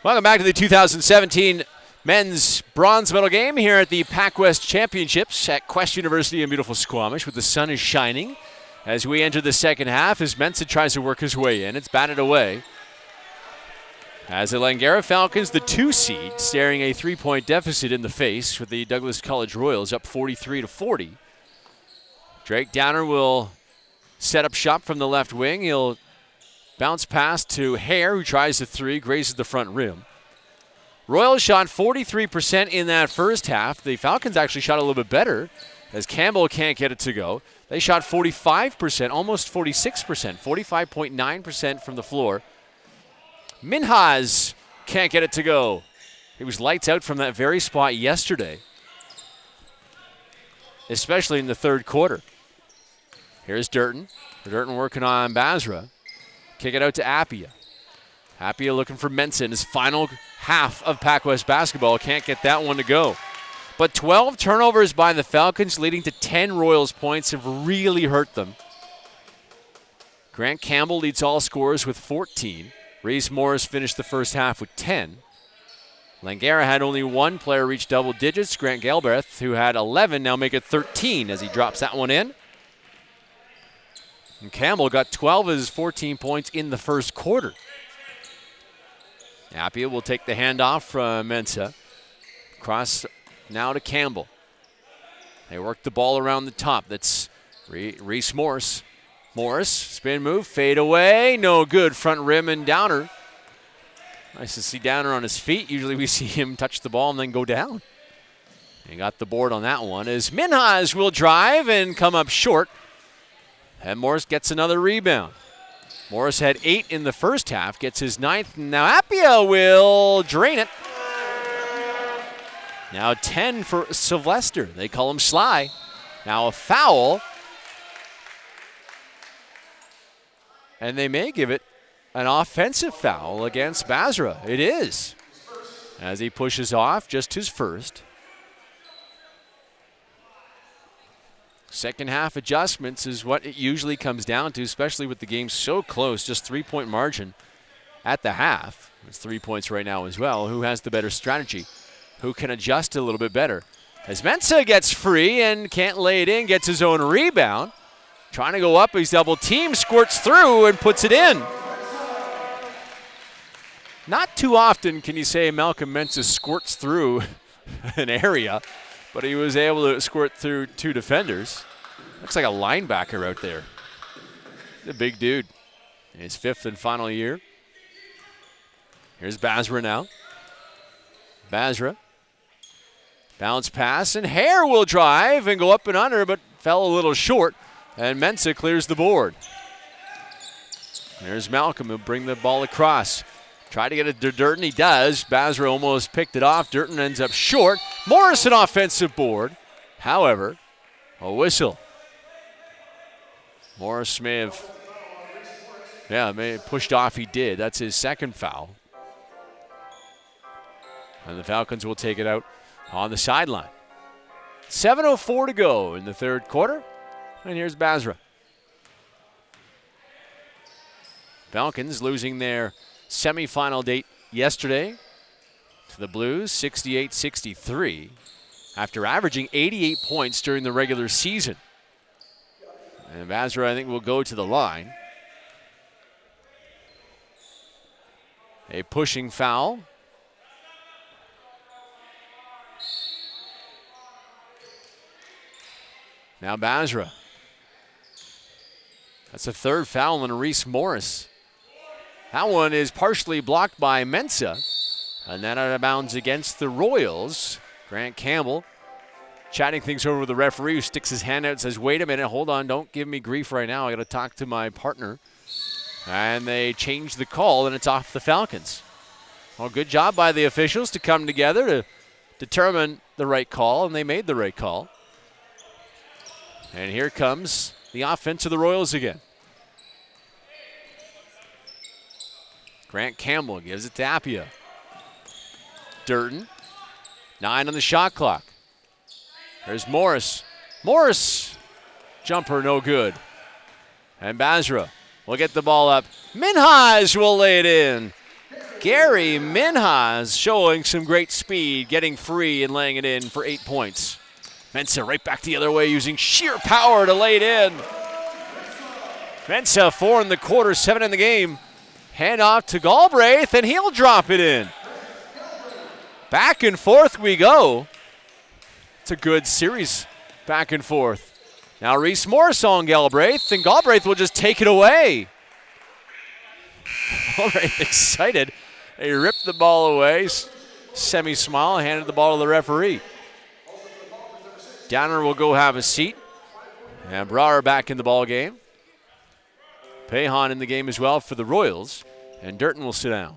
Welcome back to the 2017 men's bronze medal game here at the PACWEST Championships at Quest University in beautiful Squamish, where the sun is shining as we enter the second half as Mensah tries to work his way in. It's batted away. As the Langara Falcons, the 2 seed, staring a 3-point deficit in the face with the Douglas College Royals up 43-40. Drake Downer will set up shop from the left wing. He'll bounce pass to Hare, who tries the 3, grazes the front rim. Royals shot 43% in that first half. The Falcons actually shot a little bit better as Campbell can't get it to go. They shot 45%, almost 46%, 45.9% from the floor. Minhas can't get it to go. He was lights out from that very spot yesterday, especially in the third quarter. Here's Durton. Durton working on Basra. Kick it out to Appia. Appia looking for Mensah in his final half of PACWEST basketball. Can't get that one to go. But 12 turnovers by the Falcons, leading to 10 Royals points, have really hurt them. Grant Campbell leads all scorers with 14. Reese Morris finished the first half with 10. Langara had only one player reach double digits. Grant Galbraith, who had 11, now make it 13 as he drops that one in. And Campbell got 12 of his 14 points in the first quarter. Appia will take the handoff from Mensah. Cross now to Campbell. They work the ball around the top. That's Reese Morris. Morris, spin move, fade away. No good, front rim and Downer. Nice to see Downer on his feet. Usually we see him touch the ball and then go down. He got the board on that one as Minhas will drive and come up short. And Morris gets another rebound. Morris had 8 in the first half, gets his 9th. Now Appia will drain it. Now 10 for Sylvester. They call him Sly. Now a foul. And they may give it an offensive foul against Basra. It is. As he pushes off, just his first. Second half adjustments is what it usually comes down to, especially with the game so close, just 3-point margin at the half. It's 3 points right now as well. Who has the better strategy? Who can adjust a little bit better? As Mensah gets free and can't lay it in, gets his own rebound. Trying to go up, he's double teamed, squirts through and puts it in. Not too often can you say Malcolm Mensah squirts through an area, but he was able to squirt through 2 defenders. Looks like a linebacker out there. He's a big dude. In his 5th and final year. Here's Basra now. Basra. Bounce pass, and Hare will drive and go up and under, but fell a little short. And Mensah clears the board. There's Malcolm, who'll bring the ball across. Try to get it to Durton. He does. Basra almost picked it off. Durton ends up short. Morris an offensive board. However, a whistle. Morris may have pushed off. He did. That's his second foul. And the Falcons will take it out on the sideline. 7:04 to go in the third quarter. And here's Basra. Falcons losing their semifinal date yesterday to the Blues, 68-63, after averaging 88 points during the regular season. And Basra, I think, will go to the line. A pushing foul. Now Basra. That's a third foul on Reese Morris. That one is partially blocked by Mensah. And then out of bounds against the Royals. Grant Campbell chatting things over with the referee, who sticks his hand out and says, wait a minute, hold on, don't give me grief right now. I got to talk to my partner. And they change the call, and it's off the Falcons. Well, good job by the officials to come together to determine the right call, and they made the right call. And here comes the offense of the Royals again. Grant Campbell gives it to Appia. Durton, 9 on the shot clock. There's Morris. Morris, jumper no good. And Basra will get the ball up. Minhas will lay it in. Gary Minhas showing some great speed, getting free and laying it in for 8 points. Mensa right back the other way using sheer power to lay it in. Mensa 4 in the quarter, 7 in the game. Hand off to Galbraith, and he'll drop it in. Back and forth we go. It's a good series, back and forth. Now Reese Morris on Galbraith, and Galbraith will just take it away. Galbraith excited. He ripped the ball away. Semi-smile, handed the ball to the referee. Downer will go have a seat. And Brouwer back in the ball game. Pahan in the game as well for the Royals. And Durton will sit down.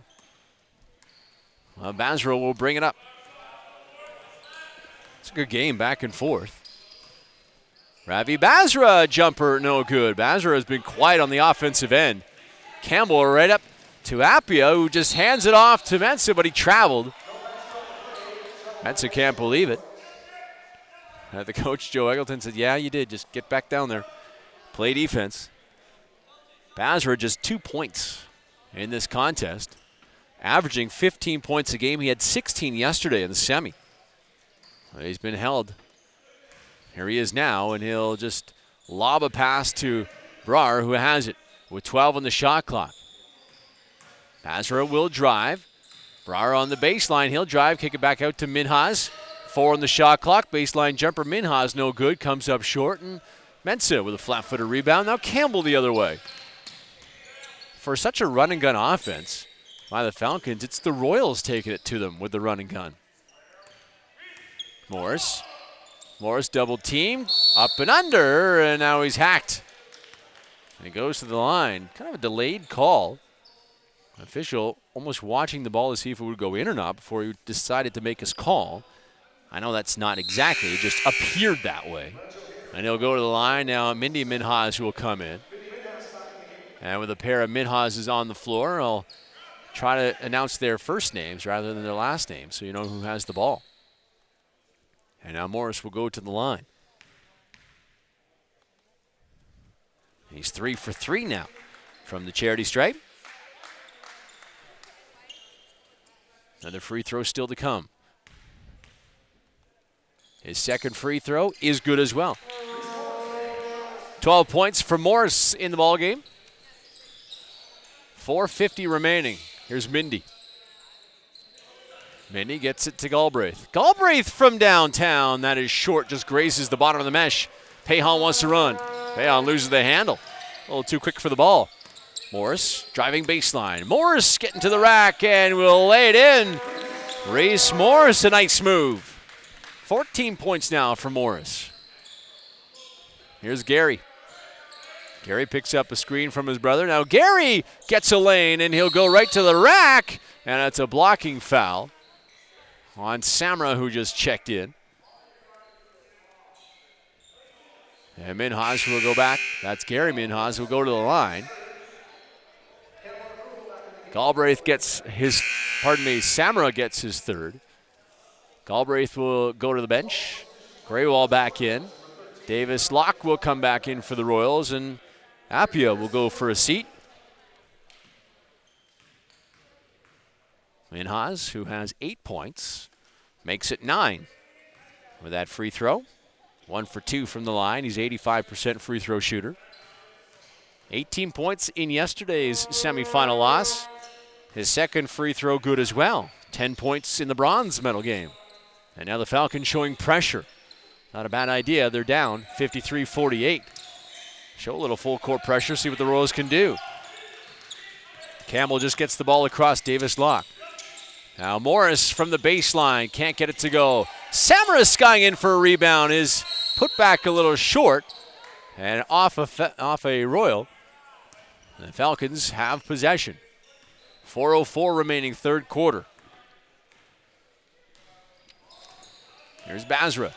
Basra will bring it up. It's a good game, back and forth. Ravi Basra, jumper, no good. Basra has been quiet on the offensive end. Campbell right up to Appia, who just hands it off to Mensa, but he traveled. Mensa can't believe it. The coach, Joe Eggleton, said, yeah, you did. Just get back down there. Play defense. Basra just 2 points in this contest, averaging 15 points a game. He had 16 yesterday in the semi. He's been held. Here he is now, and he'll just lob a pass to Brouwer, who has it with 12 on the shot clock. Basra will drive. Brouwer on the baseline. He'll drive, kick it back out to Minhas. 4 on the shot clock. Baseline jumper. Minhas no good. Comes up short. And Mensa with a flat-footed rebound. Now Campbell the other way. For such a run-and-gun offense by the Falcons, it's the Royals taking it to them with the run and gun. Morris. Morris double team. Up and under. And now he's hacked. And he goes to the line. Kind of a delayed call. Official almost watching the ball to see if it would go in or not before he decided to make his call. I know that's not exactly, it just appeared that way. And he'll go to the line now. Mindy Minhas will come in. And with a pair of Minhases on the floor, I'll try to announce their first names rather than their last names so you know who has the ball. And now Morris will go to the line. He's 3 for 3 now from the charity stripe. Another free throw still to come. His second free throw is good as well. 12 points for Morris in the ballgame. 4:50 remaining. Here's Mindy. Mindy gets it to Galbraith. Galbraith from downtown. That is short, just grazes the bottom of the mesh. Pahan wants to run. Pahan loses the handle. A little too quick for the ball. Morris driving baseline. Morris getting to the rack and will lay it in. Reese Morris, a nice move. 14 points now for Morris. Here's Gary. Gary picks up a screen from his brother. Now Gary gets a lane and he'll go right to the rack. And that's a blocking foul on Samra, who just checked in. And Minhas will go back. That's Gary Minhas who will go to the line. Galbraith gets his, Samra gets his third. Galbraith will go to the bench. Graywall back in. Davis Locke will come back in for the Royals, and Appia will go for a seat. Minhas, who has 8 points, makes it 9 with that free throw. 1 for 2 from the line. He's 85% free throw shooter. 18 points in yesterday's semifinal loss. His second free throw good as well. 10 points in the bronze medal game. And now the Falcons showing pressure. Not a bad idea. They're down 53-48. Show a little full court pressure, see what the Royals can do. Campbell just gets the ball across Davis Locke. Now Morris from the baseline, can't get it to go. Samra skying in for a rebound, is put back a little short and off a Royal. The Falcons have possession. 4:04 remaining third quarter. Here's Basra.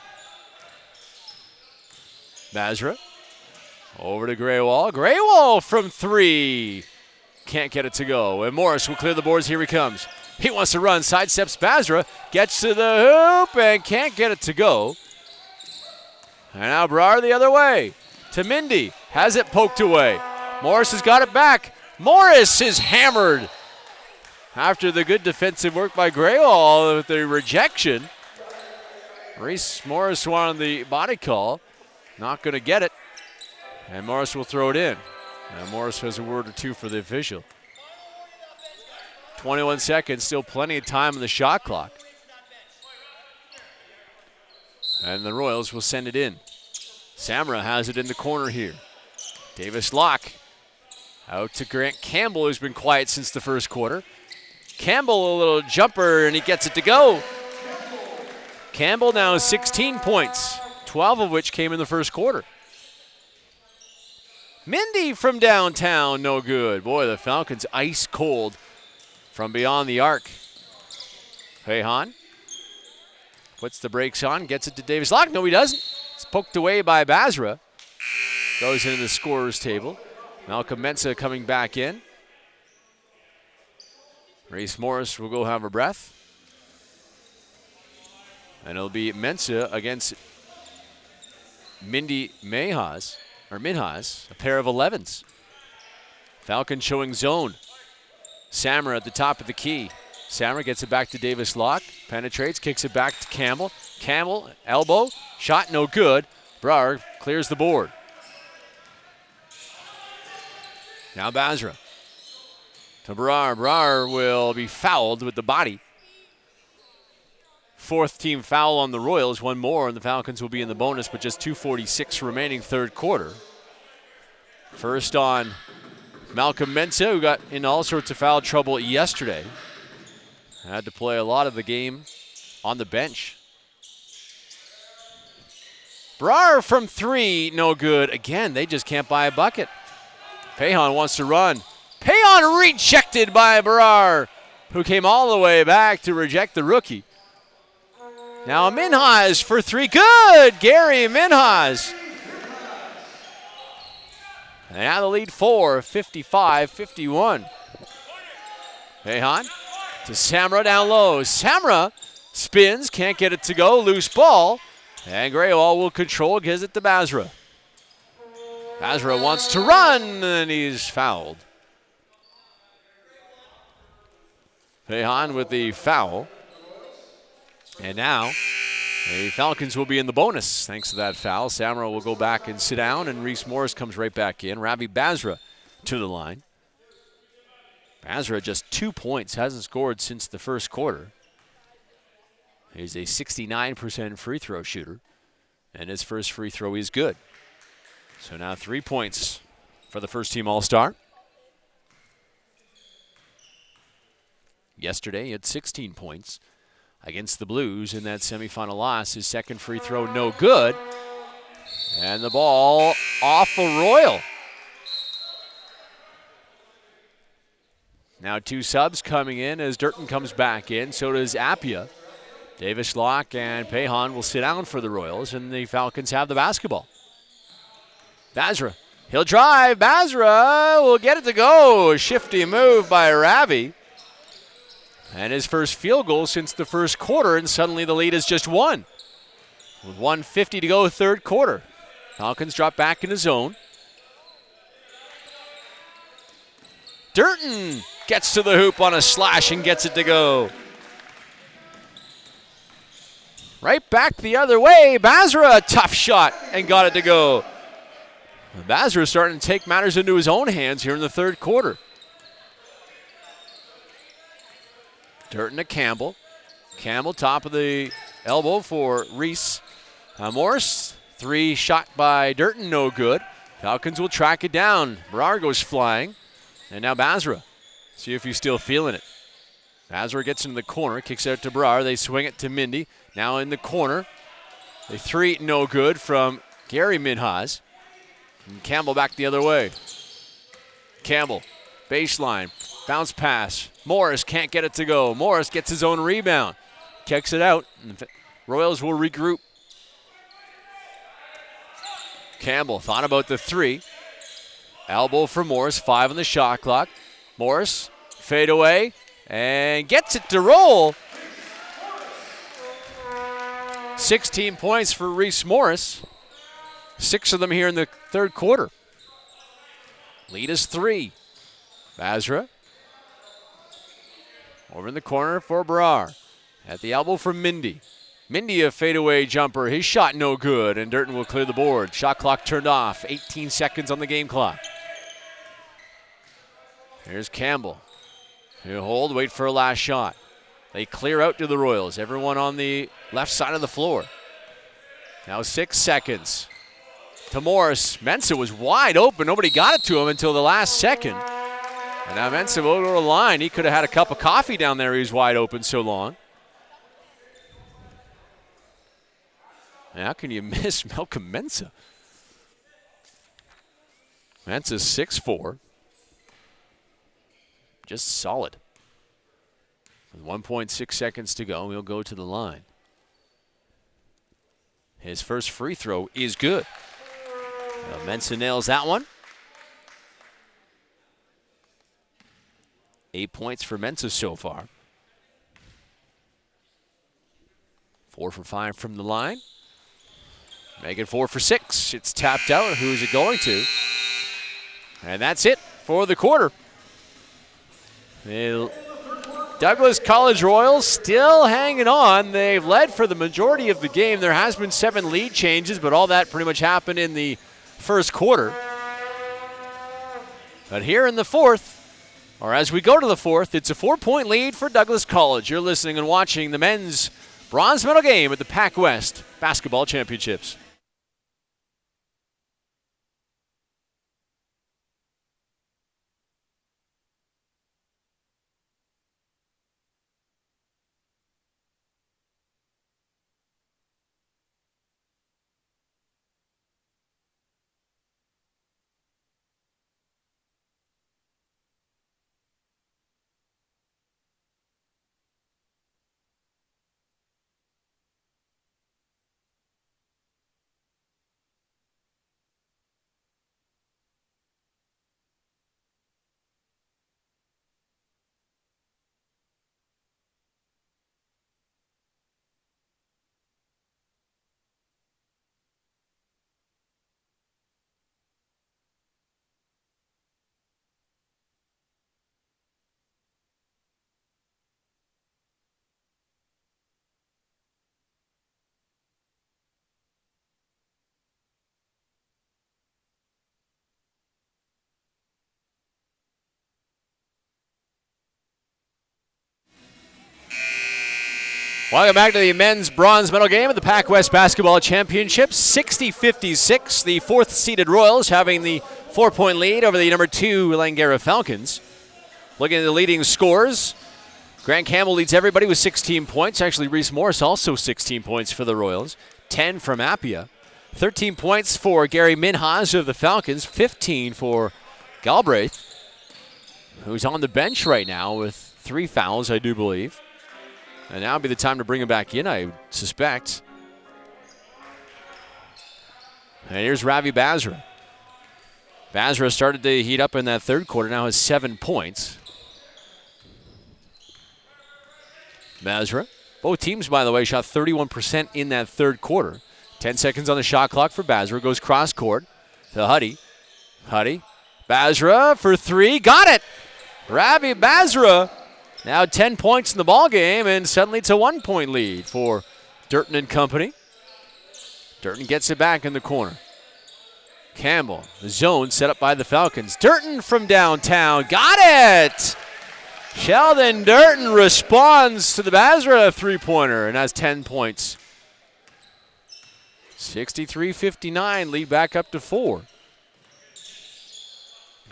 Basra over to Graywall. Graywall from 3. Can't get it to go. And Morris will clear the boards. Here he comes. He wants to run. Sidesteps Basra. Gets to the hoop and can't get it to go. And now Brouwer the other way to Mindy. Has it poked away. Morris has got it back. Morris is hammered. After the good defensive work by Graywall with the rejection, Reese Morris wanted the body call. Not going to get it. And Morris will throw it in. And Morris has a word or two for the official. 21 seconds, still plenty of time on the shot clock. And the Royals will send it in. Samra has it in the corner here. Davis Locke out to Grant Campbell, who's been quiet since the first quarter. Campbell, a little jumper, and he gets it to go. Campbell now has 16 points, 12 of which came in the first quarter. Mindy from downtown, no good. Boy, the Falcons ice cold from beyond the arc. Pehan puts the brakes on, gets it to Davis Locke. No, he doesn't. It's poked away by Basra. Goes into the scorer's table. Malcolm Mensah coming back in. Reese Morris will go have a breath. And it'll be Mensah against Minhas, a pair of 11s. Falcon showing zone. Samra at the top of the key. Samra gets it back to Davis Locke. Penetrates, kicks it back to Campbell. Campbell, elbow, shot no good. Brar clears the board. Now Basra to Brar. Brar will be fouled with the body. Fourth team foul on the Royals. One more and the Falcons will be in the bonus, but just 2:46 remaining third quarter. First on Malcolm Mensah, who got in all sorts of foul trouble yesterday. Had to play a lot of the game on the bench. Brar from three, no good. Again, they just can't buy a bucket. Pehan wants to run. Pehan rejected by Brar, who came all the way back to reject the rookie. Now Minhas for three, good! Gary Minhas. And now the lead 55-51. Pehan to Samra down low. Samra spins, can't get it to go, loose ball. And Graywall will control, gives it to Basra. Basra wants to run, and he's fouled. Pehan with the foul. And now the Falcons will be in the bonus thanks to that foul. Samra will go back and sit down, and Reese Morris comes right back in. Ravi Basra to the line. Basra just 2 points, hasn't scored since the first quarter. He's a 69% free throw shooter, and his first free throw is good. So now 3 points for the first team All-Star. Yesterday he had 16 points against the Blues in that semifinal loss. His second free throw no good. And the ball off a Royal. Now 2 subs coming in as Durton comes back in. So does Appia. Davis Locke and Pehan will sit down for the Royals, and the Falcons have the basketball. Basra, he'll drive. Basra will get it to go. A shifty move by Ravi. And his first field goal since the first quarter, and suddenly the lead is just 1. With 1:50 to go, third quarter. Falcons drop back in the zone. Durton gets to the hoop on a slash and gets it to go. Right back the other way. Basra, a tough shot, and got it to go. Basra starting to take matters into his own hands here in the third quarter. Durton to Campbell. Campbell, top of the elbow for Reese. Morris, 3 shot by Durton, no good. Falcons will track it down. Brar goes flying. And now Basra. See if he's still feeling it. Basra gets into the corner, kicks out to Brar. They swing it to Mindy. Now in the corner. The 3, no good from Gary Minhas. And Campbell back the other way. Campbell, baseline, bounce pass. Morris can't get it to go. Morris gets his own rebound. Kicks it out. And Royals will regroup. Campbell thought about the 3. Elbow for Morris, 5 on the shot clock. Morris, fade away, and gets it to roll. 16 points for Reese Morris. 6 of them here in the third quarter. Lead is 3. Basra Over in the corner for Brar. At the elbow for Mindy. Mindy, a fadeaway jumper. His shot no good, and Durton will clear the board. Shot clock turned off. 18 seconds on the game clock. Here's Campbell. He'll hold, wait for a last shot. They clear out to the Royals. Everyone on the left side of the floor. Now 6 seconds. To Morris. Mensa was wide open. Nobody got it to him until the last second. And now Mensa will go to the line. He could have had a cup of coffee down there. He was wide open so long. How can you miss Malcolm Mensa? Mensa's 6'4". Just solid. With 1.6 seconds to go, he'll go to the line. His first free throw is good. Mensa nails that one. 8 points for Mensa so far. 4 for 5 from the line. Make it 4 for 6. It's tapped out. Who's it going to? And that's it for the quarter. The Douglas College Royals still hanging on. They've led for the majority of the game. There has been 7 lead changes, but all that pretty much happened in the first quarter. But here in the fourth, or as we go to the fourth, it's a 4-point lead for Douglas College. You're listening and watching the men's bronze medal game at the PACWEST Basketball Championships. Welcome back to the men's bronze medal game at the PACWEST Basketball Championships. 60-56, the fourth-seeded Royals having the 4-point lead over the number 2 Langara Falcons. Looking at the leading scores, Grant Campbell leads everybody with 16 points. Actually, Reese Morris also 16 points for the Royals. 10 from Appia. 13 points for Gary Minhas of the Falcons. 15 for Galbraith, who's on the bench right now with 3 fouls, I do believe. And now would be the time to bring him back in, I suspect. And here's Ravi Basra. Basra started to heat up in that third quarter, now has 7 points. Basra. Both teams, by the way, shot 31% in that third quarter. 10 seconds on the shot clock for Basra. Goes cross court to Huddy. Huddy. Basra for 3. Got it! Ravi Basra. Now 10 points in the ball game, and suddenly it's a 1-point lead for Durton and company. Durton gets it back in the corner. Campbell, the zone set up by the Falcons. Durton from downtown, got it! Sheldon Durton responds to the Basra three-pointer and has 10 points. 63-59, lead back up to 4.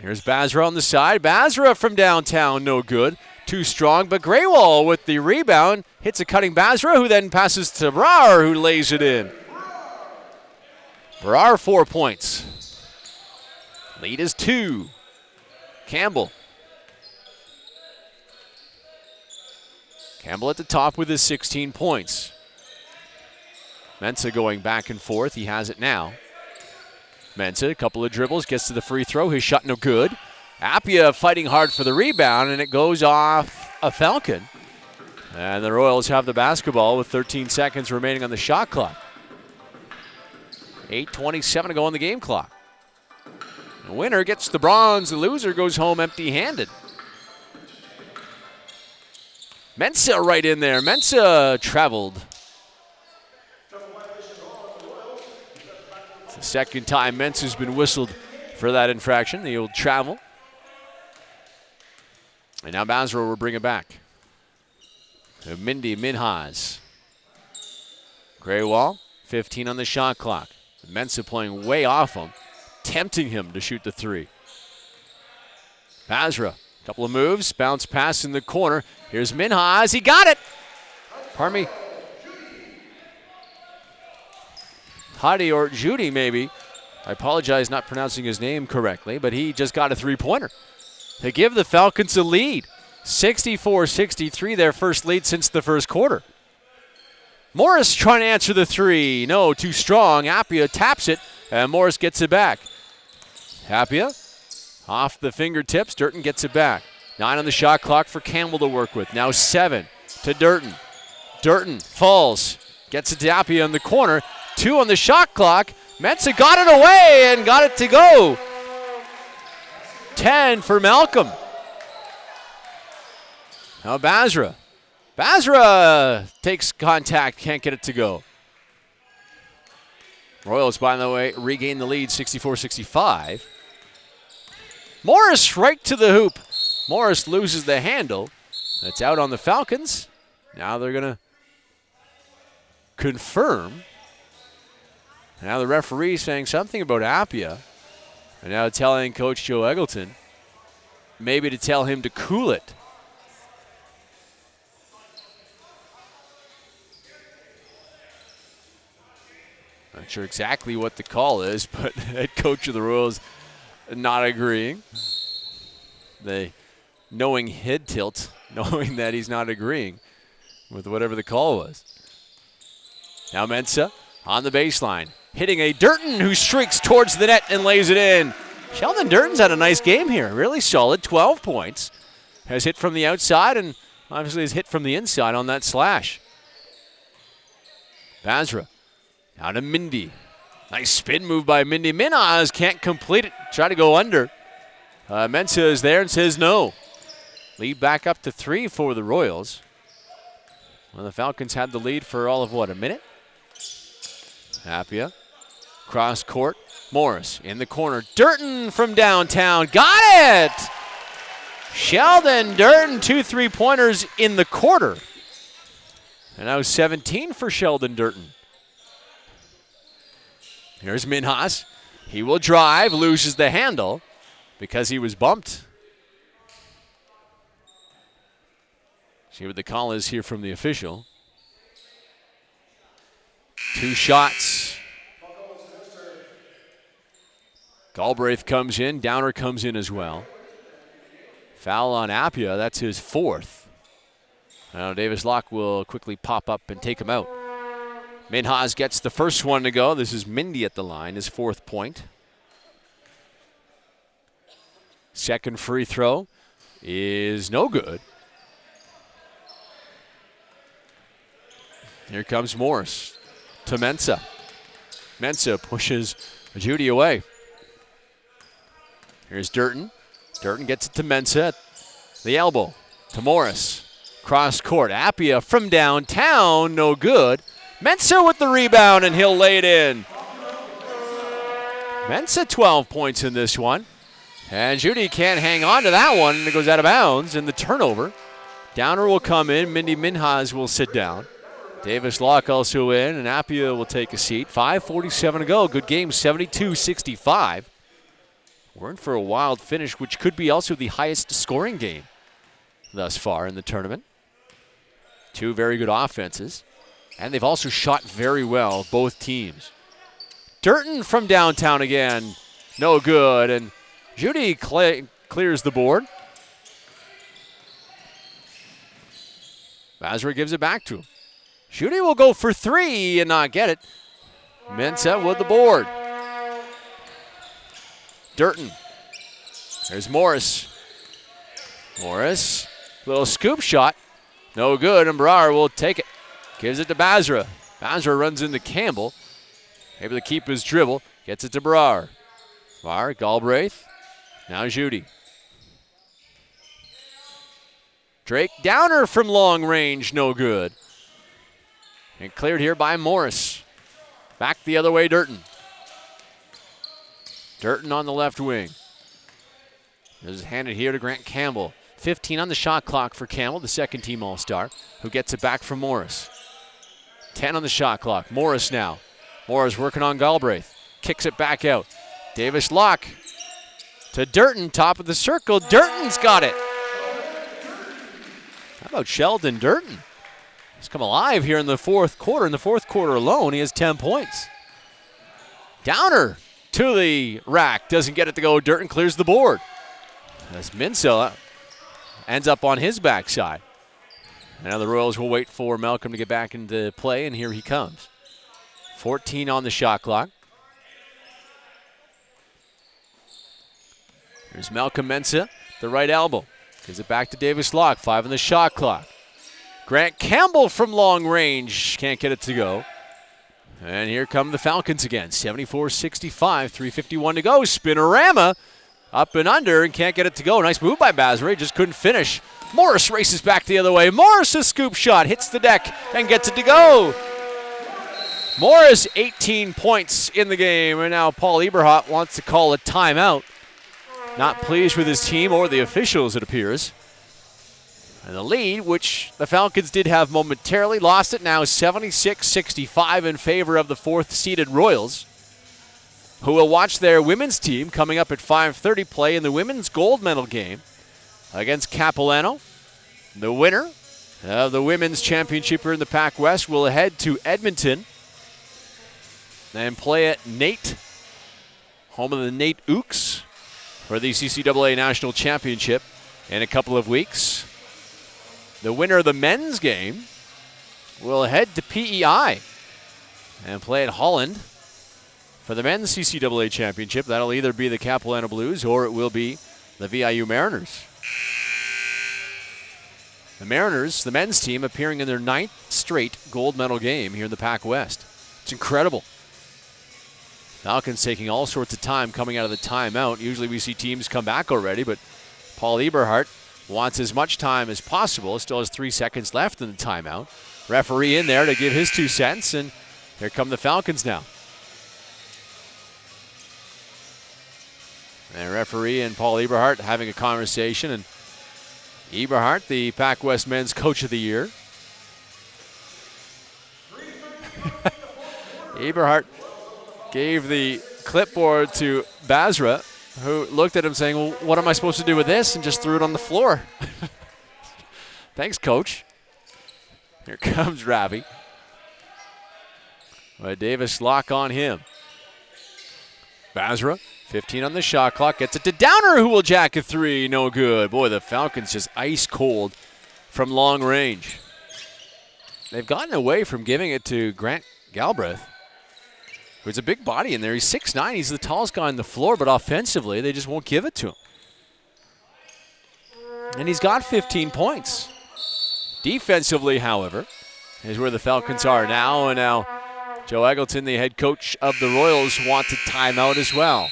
Here's Basra on the side. Basra from downtown, no good. Too strong, but Graywall with the rebound. Hits a cutting Basra, who then passes to Brar, who lays it in. Brar, 4 points. Lead is 2. Campbell. Campbell at the top with his 16 points. Mensa going back and forth. He has it now. Mensa, a couple of dribbles, gets to the free throw. His shot no good. Appia fighting hard for the rebound, and it goes off a Falcon. And the Royals have the basketball with 13 seconds remaining on the shot clock. 8:27 to go on the game clock. The winner gets the bronze. The loser goes home empty-handed. Mensah right in there. Mensah traveled. It's the second time Mensah's been whistled for that infraction, the old travel. And now Basra will bring it back. So Mindy Minhas. Graywall, 15 on the shot clock. Mensah playing way off him, tempting him to shoot the three. Basra, couple of moves, bounce pass in the corner. Here's Minhas, he got it! Pardon me. Hadi or Judy, maybe. I apologize not pronouncing his name correctly, but he just got a three-pointer to give the Falcons a lead. 64-63, their first lead since the first quarter. Morris trying to answer the three. No, too strong. Appia taps it, and Morris gets it back. Appia off the fingertips. Durton gets it back. 9 on the shot clock for Campbell to work with. Now 7 to Durton. Durton falls. Gets it to Appia in the corner. 2 on the shot clock. Mensah got it away and got it to go. 10 for Malcolm. Now Basra. Basra takes contact, can't get it to go. Royals, by the way, regain the lead 64-65. Morris right to the hoop. Morris loses the handle. That's out on the Falcons. Now they're going to confirm. Now the referee saying something about Appia. And now telling Coach Joe Eggleton maybe to tell him to cool it. Not sure exactly what the call is, but head coach of the Royals not agreeing. The knowing head tilt, knowing that he's not agreeing with whatever the call was. Now Mensah on the baseline, hitting a Durton who streaks towards the net and lays it in. Sheldon Durton's had a nice game here, really solid, 12 points. Has hit from the outside and obviously has hit from the inside on that slash. Basra. Now to Mindy. Nice spin move by Mindy. Minhas can't complete it. Try to go under. Mensah is there and says no. Lead back up to 3 for the Royals. Well, the Falcons had the lead for all of what, a minute? Appia. Cross court. Morris in the corner. Durton from downtown. Got it! Sheldon Durton, 2 3-pointers in the quarter. And now 17 for Sheldon Durton. Here's Minhas. He will drive, loses the handle because he was bumped. See what the call is here from the official. 2 shots. Galbraith comes in. Downer comes in as well. Foul on Appia. That's his 4th. Now Davis Locke will quickly pop up and take him out. Minhas gets the first one to go. This is Mindy at the line, his 4th point. Second free throw is no good. Here comes Morris to Mensah. Mensah pushes Judy away. Here's Durton. Durton gets it to Mensah. The elbow to Morris. Cross court. Appia from downtown. No good. Mensah with the rebound, and he'll lay it in. Mensah 12 points in this one. And Judy can't hang on to that one, and it goes out of bounds, and the turnover. Downer will come in. Mindy Minhas will sit down. Davis Locke also in, and Appia will take a seat. 5:47 to go. Good game, 72-65. We're in for a wild finish, which could be also the highest scoring game thus far in the tournament. 2 very good offenses. And they've also shot very well, both teams. Durton from downtown again. No good. And Judy clears the board. Basra gives it back to him. Judy will go for 3 and not get it. Mensah with the board. Durton. There's Morris. Morris. Little scoop shot. No good. And Brar will take it. Gives it to Basra. Basra runs into Campbell. Able to keep his dribble. Gets it to Brar. Brar, Galbraith. Now Judy. Drake Downer from long range, no good. And cleared here by Morris. Back the other way, Durton. Durton on the left wing. This is handed here to Grant Campbell. 15 on the shot clock for Campbell, the second team All-Star, who gets it back from Morris. 10 on the shot clock. Morris now. Morris working on Galbraith. Kicks it back out. Davis Locke to Durton, top of the circle. Durton's got it. How about Sheldon Durton? He's come alive here in the fourth quarter. In the fourth quarter alone, he has 10 points. Downer to the rack. Doesn't get it to go. Durton clears the board. As Minsa ends up on his backside. Now the Royals will wait for Malcolm to get back into play, and here he comes. 14 on the shot clock. Here's Malcolm Mensah, the right elbow. Gives it back to Davis Locke, 5 on the shot clock. Grant Campbell from long range, can't get it to go. And here come the Falcons again, 74-65, 3:51 to go. Spinorama up and under and can't get it to go. Nice move by Basra, just couldn't finish. Morris races back the other way. Morris, a scoop shot, hits the deck and gets it to go. Morris, 18 points in the game, and now Paul Eberhardt wants to call a timeout. Not pleased with his team or the officials, it appears. And the lead, which the Falcons did have momentarily, lost it now 76-65 in favor of the fourth-seeded Royals, who will watch their women's team coming up at 5:30 play in the women's gold medal game against Capilano. The winner of the women's championship here in the PACWEST will head to Edmonton and play at Nate, home of the Nate Ooks, for the CCAA National Championship in a couple of weeks. The winner of the men's game will head to PEI and play at Holland for the men's CCAA Championship. That'll either be the Capilano Blues or it will be the VIU Mariners. The Mariners, the men's team, appearing in their 9th straight gold medal game here in the PAC-West. It's incredible. Falcons taking all sorts of time coming out of the timeout. Usually we see teams come back already, but Paul Eberhardt wants as much time as possible. Still has 3 seconds left in the timeout. Referee in there to give his 2 cents, and here come the Falcons now. And referee and Paul Eberhardt having a conversation, and Eberhardt, the PAC-West Men's Coach of the Year. Eberhardt gave the clipboard to Basra, who looked at him saying, well, what am I supposed to do with this? And just threw it on the floor. Thanks, Coach. Here comes Ravi. Davis Locke on him. Basra, 15 on the shot clock, gets it to Downer, who will jack a 3. No good. Boy, the Falcons just ice cold from long range. They've gotten away from giving it to Grant Galbraith, who's a big body in there. He's 6'9". He's the tallest guy on the floor, but offensively, they just won't give it to him. And he's got 15 points. Defensively, however, is where the Falcons are now. And now Joe Eggleton, the head coach of the Royals, wants a timeout as well.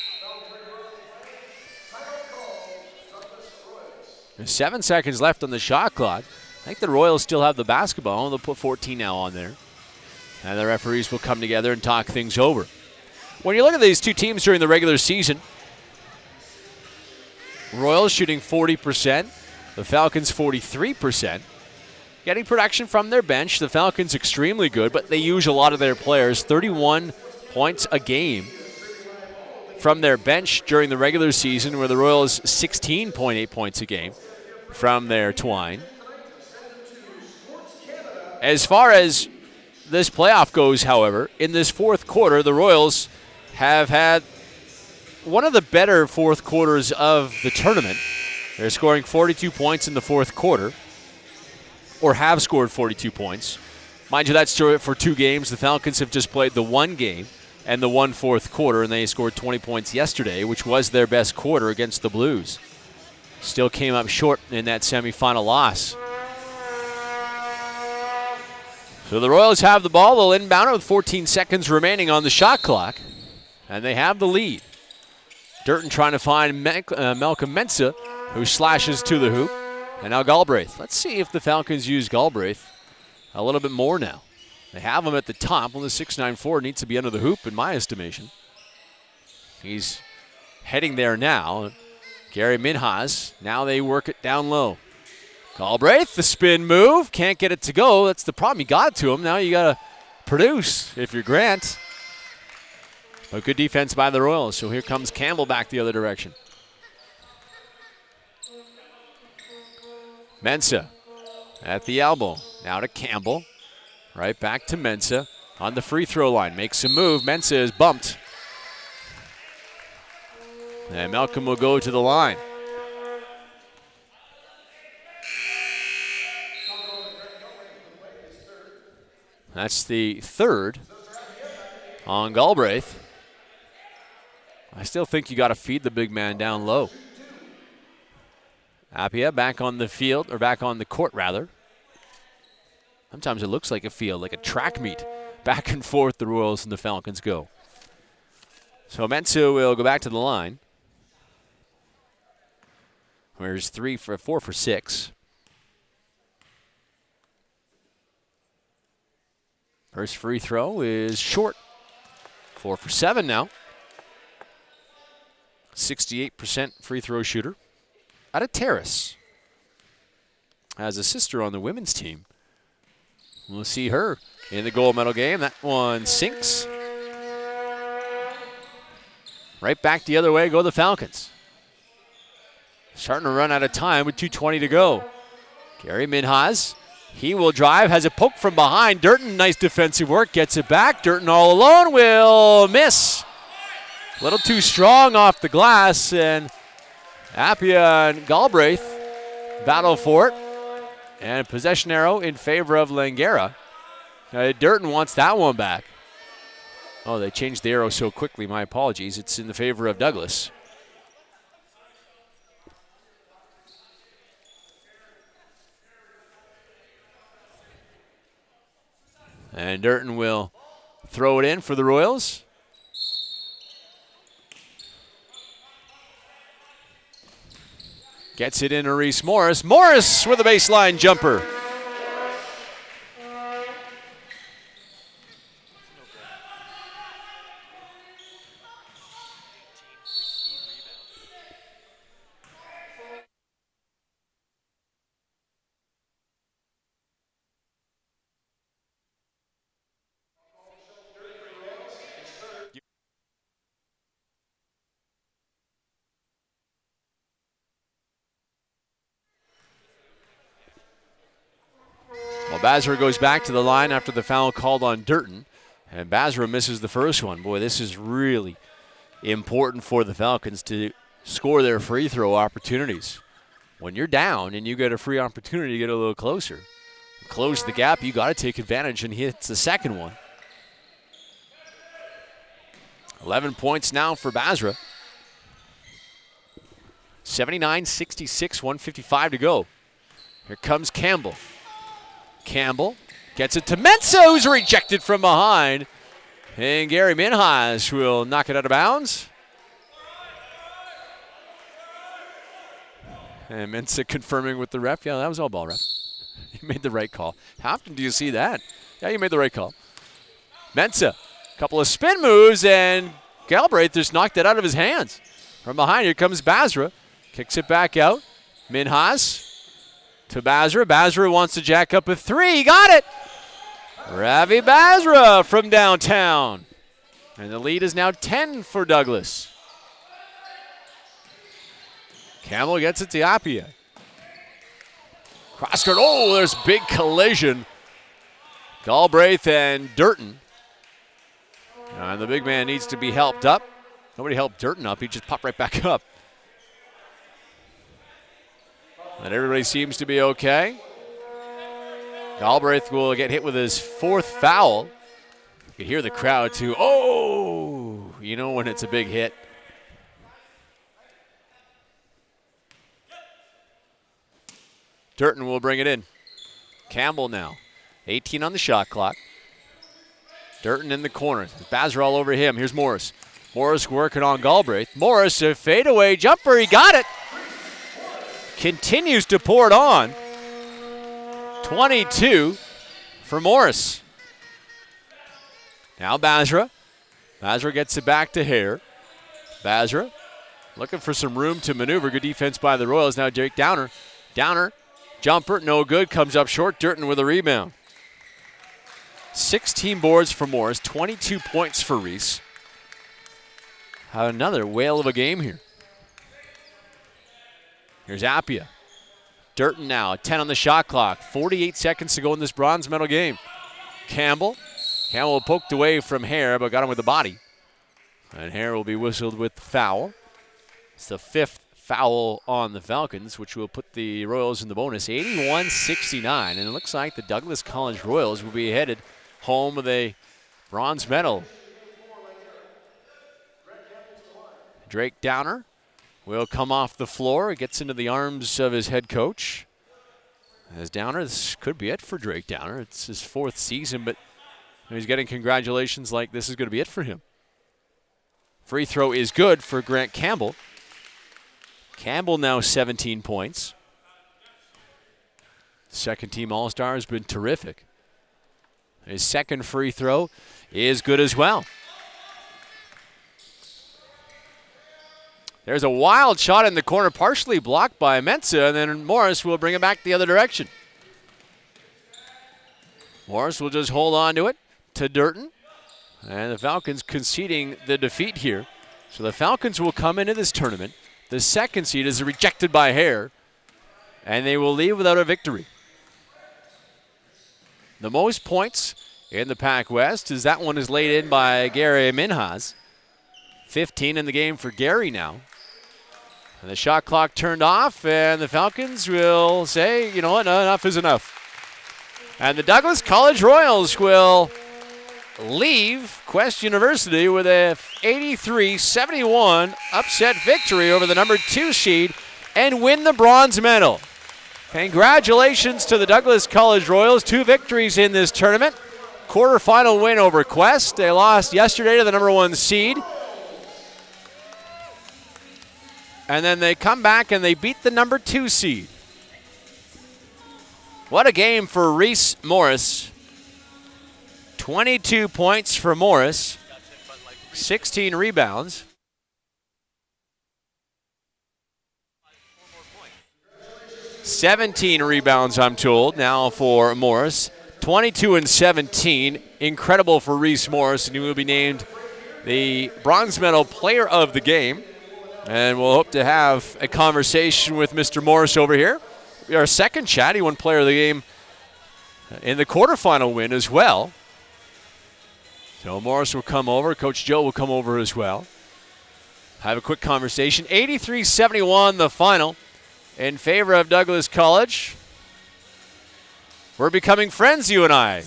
There's 7 seconds left on the shot clock. I think the Royals still have the basketball. They'll put 14 now on there. And the referees will come together and talk things over. When you look at these two teams during the regular season, Royals shooting 40%, the Falcons 43%. Getting production from their bench, the Falcons extremely good, but they use a lot of their players, 31 points a game from their bench during the regular season, where the Royals 16.8 points a game from their twine. As far as this playoff goes, however, in this fourth quarter, the Royals have had one of the better fourth quarters of the tournament. They're scoring 42 points in the fourth quarter, or have scored 42 points. Mind you, that's for 2 games. The Falcons have just played the 1 game and the 1 fourth quarter, and they scored 20 points yesterday, which was their best quarter against the Blues. Still came up short in that semifinal loss. So the Royals have the ball. They'll inbound it with 14 seconds remaining on the shot clock, and they have the lead. Durton trying to find Malcolm Mensah, who slashes to the hoop. And now Galbraith. Let's see if the Falcons use Galbraith a little bit more now. They have him at the top. Well, the 6'9" needs to be under the hoop in my estimation. He's heading there now. Gary Minhas. Now they work it down low. Galbraith, the spin move. Can't get it to go. That's the problem. You got it to him. Now you got to produce if you're Grant. But good defense by the Royals. So here comes Campbell back the other direction. Mensah at the elbow. Now to Campbell. Right back to Mensah on the free throw line. Makes a move. Mensah is bumped. And Malcolm will go to the line. That's the third on Galbraith. I still think you got to feed the big man down low. Apia back on the field, or back on the court rather. Sometimes it looks like a field, like a track meet. Back and forth the Royals and the Falcons go. So Mensah will go back to the line. Where's 4 for 6. First free throw is short. 4 for 7 now. 68% free throw shooter. Out of Terrace. Has a sister on the women's team. We'll see her in the gold medal game. That one sinks. Right back the other way go the Falcons. Starting to run out of time with 2:20 to go. Gary Minhas, he will drive, has a poke from behind. Durton, nice defensive work, gets it back. Durton all alone will miss. A little too strong off the glass, and Apia and Galbraith battle for it. And possession arrow in favor of Langara. Durton wants that one back. Oh, they changed the arrow so quickly. My apologies. It's in the favor of Douglas. And Durton will throw it in for the Royals. Gets it in to Reese Morris. Morris with a baseline jumper. Well, Basra goes back to the line after the foul called on Durton, and Basra misses the first one. Boy, this is really important for the Falcons to score their free throw opportunities. When you're down and you get a free opportunity to get a little closer, close the gap, you got to take advantage, and he hits the second one. 11 points now for Basra. 79-66, 1:55 to go. Here comes Campbell. Campbell gets it to Mensah, who's rejected from behind. And Gary Minhas will knock it out of bounds. And Mensah confirming with the ref. Yeah, that was all ball, ref. You made the right call. How often do you see that? Yeah, you made the right call. Mensah, couple of spin moves, and Galbraith just knocked it out of his hands. From behind, here comes Basra. Kicks it back out. Minhas to Basra. Basra wants to jack up a three. Got it! Ravi Basra from downtown. And the lead is now 10 for Douglas. Campbell gets it to Apia. Cross court. Oh, there's big collision. Galbraith and Durton. And the big man needs to be helped up. Nobody helped Durton up. He just popped right back up. And everybody seems to be okay. Galbraith will get hit with his fourth foul. You can hear the crowd too. Oh, you know when it's a big hit. Durton will bring it in. Campbell now. 18 on the shot clock. Durton in the corner. Basra all over him. Here's Morris. Morris working on Galbraith. Morris, a fadeaway jumper. He got it. continues to pour it on. 22 for Morris. Now Basra. Basra gets it back to Hare. Basra looking for some room to maneuver. Good defense by the Royals. Now Jake Downer. Downer, jumper, no good. Comes up short. Durton with a rebound. 16 boards for Morris. 22 points for Reese. Another whale of a game here. Here's Appia. Durton now, 10 on the shot clock. 48 seconds to go in this bronze medal game. Campbell poked away from Hare, but got him with the body. And Hare will be whistled with the foul. It's the 5th foul on the Falcons, which will put the Royals in the bonus, 81-69. And it looks like the Douglas College Royals will be headed home with a bronze medal. Drake Downer will come off the floor. He gets into the arms of his head coach. As Downer, this could be it for Drake Downer. It's his 4th season, but he's getting congratulations like this is going to be it for him. Free throw is good for Grant Campbell. Campbell now 17 points. Second team All-Star has been terrific. His second free throw is good as well. There's a wild shot in the corner, partially blocked by Mensah, and then Morris will bring it back the other direction. Morris will just hold on to it to Durton, and the Falcons conceding the defeat here. So the Falcons will come into this tournament. The second seed is rejected by Hare, and they will leave without a victory. The most points in the PACWEST is that one is laid in by Gary Minhas. 15 in the game for Gary now. And the shot clock turned off, and the Falcons will say, you know what, enough is enough. And the Douglas College Royals will leave Quest University with a 83-71 upset victory over the number 2 seed and win the bronze medal. Congratulations to the Douglas College Royals. 2 victories in this tournament. Quarterfinal win over Quest. They lost yesterday to the number 1 seed. And then they come back and they beat the number 2 seed. What a game for Reese Morris. 22 points for Morris. 16 rebounds. 17 rebounds, I'm told, now for Morris. 22 and 17. Incredible for Reese Morris, and he will be named the bronze medal player of the game. And we'll hope to have a conversation with Mr. Morris over here. Our second chat, he won player of the game in the quarterfinal win as well. So Morris will come over. Coach Joe will come over as well. Have a quick conversation. 83-71 the final in favor of Douglas College. We're becoming friends, you and I.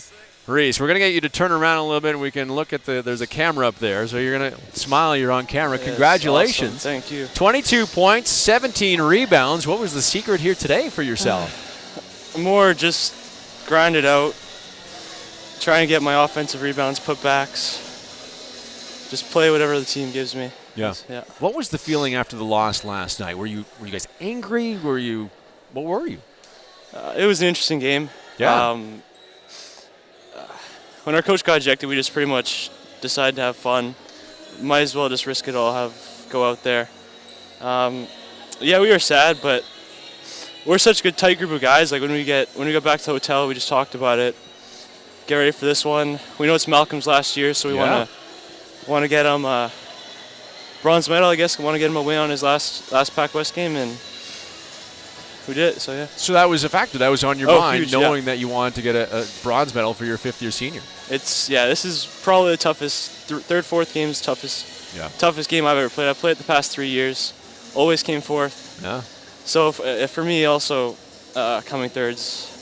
Reese, we're going to get you to turn around a little bit and we can look at there's a camera up there. So you're going to smile, you're on camera. Yeah, congratulations. Awesome. Thank you. 22 points, 17 rebounds. What was the secret here today for yourself? More just grind it out. Try and get my offensive rebounds, putbacks. Just play whatever the team gives me. Yeah. What was the feeling after the loss last night? Were you guys angry? What were you? It was an interesting game. Yeah. When our coach got ejected, we just pretty much decided to have fun. Might as well just risk it all, go out there. Yeah, we were sad, but we're such a good tight group of guys. Like when we got back to the hotel, we just talked about it. Get ready for this one. We know it's Malcolm's last year, so we want to get him a bronze medal. I guess we want to get him a win on his last PACWEST game, and we did it. So yeah. So that was a factor that was on your mind, huge, knowing that you wanted to get a bronze medal for your 5th-year senior. This is probably the toughest third, fourth game's toughest game I've ever played. I've played it the past 3 years. Always came 4th. Yeah. So for me also, coming thirds,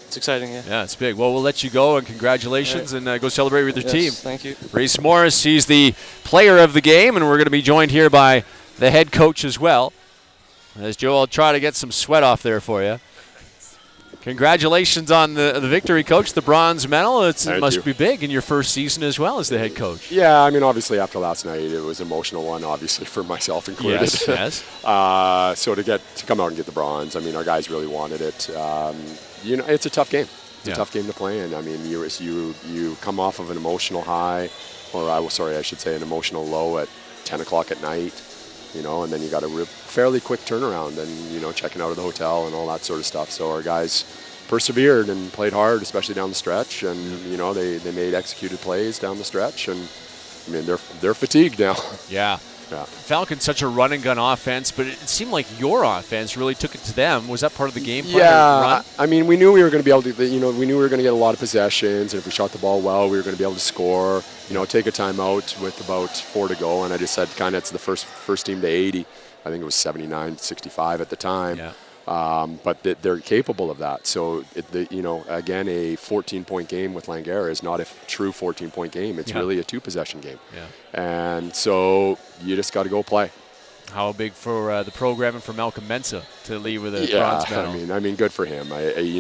it's exciting. Yeah, it's big. Well, we'll let you go, and congratulations, and go celebrate with your team. Thank you. Reese Morris, he's the player of the game, and we're going to be joined here by the head coach as well. As Joe, I'll try to get some sweat off there for you. Congratulations on the victory, Coach, the bronze medal. It must be big in your first season as well as the head coach. Yeah, I mean, obviously after last night, it was an emotional one, obviously, for myself included. Yes. So to come out and get the bronze, I mean, our guys really wanted it. It's a tough game. It's a tough game to play in. I mean, you come off of an emotional high, I should say an emotional low at 10 o'clock at night, and then you got a fairly quick turnaround and, checking out of the hotel and all that sort of stuff. So our guys persevered and played hard, especially down the stretch, and, they made executed plays down the stretch, and, I mean, they're fatigued now. Yeah. Falcons such a run and gun offense, but it seemed like your offense really took it to them. Was that part of the game plan? Yeah, I mean, we knew we were going to be able to. We knew we were going to get a lot of possessions, and if we shot the ball well, we were going to be able to score. Take a timeout with about 4 to go, and I just said, kind of, it's the first team to 80. I think it was 79-65 at the time. Yeah. But they're capable of that. So, again, a 14-point game with Langara is not a true 14-point game. It's really a 2-possession game. Yeah. And so you just got to go play. How big for the program and for Malcolm Mensah to leave with a bronze medal? I mean, good for him. He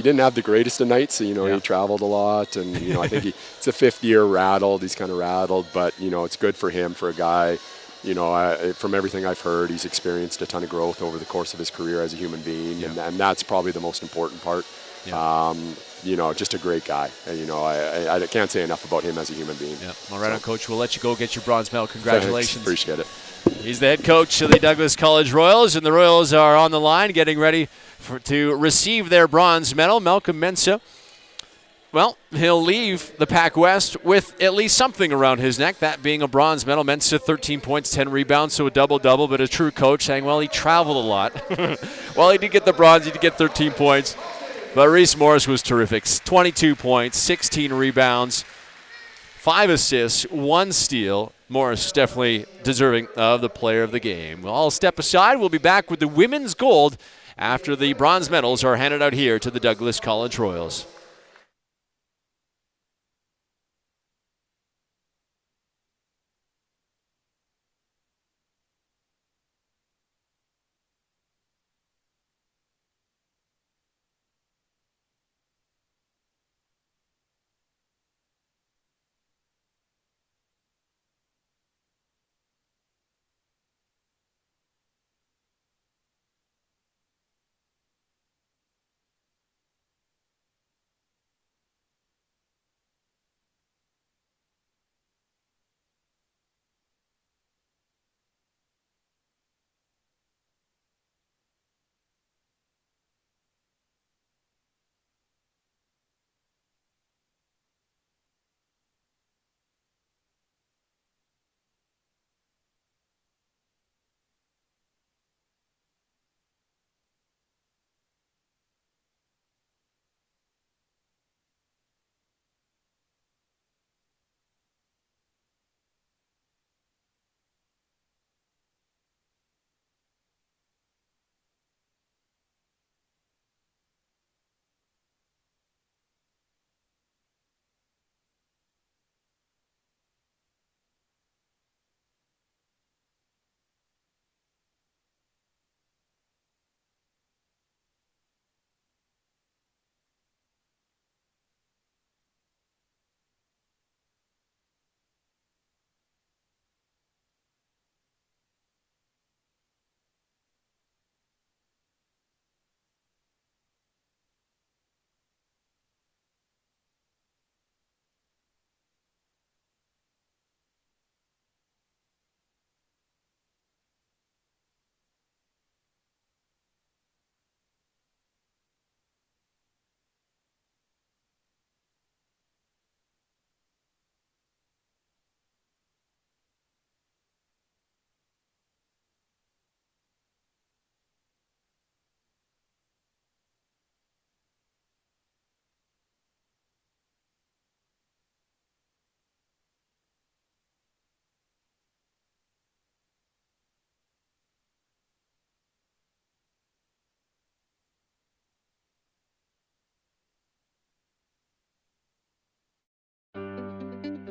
didn't have the greatest of nights. He traveled a lot, and I think it's a 5th year rattled. He's kind of rattled, but it's good for him, for a guy. From everything I've heard, he's experienced a ton of growth over the course of his career as a human being, and that's probably the most important part. Yeah. Just a great guy. I can't say enough about him as a human being. Yeah. All right, Coach, we'll let you go get your bronze medal. Congratulations. Thanks. Appreciate it. He's the head coach of the Douglas College Royals, and the Royals are on the line getting ready to receive their bronze medal. Malcolm Mensah, well, he'll leave the PACWEST with at least something around his neck, that being a bronze medal. Mensah, 13 points, 10 rebounds, so a double-double, but a true coach saying, well, he traveled a lot. Well, he did get the bronze, he did get 13 points, but Reese Morris was terrific. 22 points, 16 rebounds, 5 assists, 1 steal. Morris definitely deserving of the player of the game. We'll all step aside. We'll be back with the women's gold after the bronze medals are handed out here to the Douglas College Royals.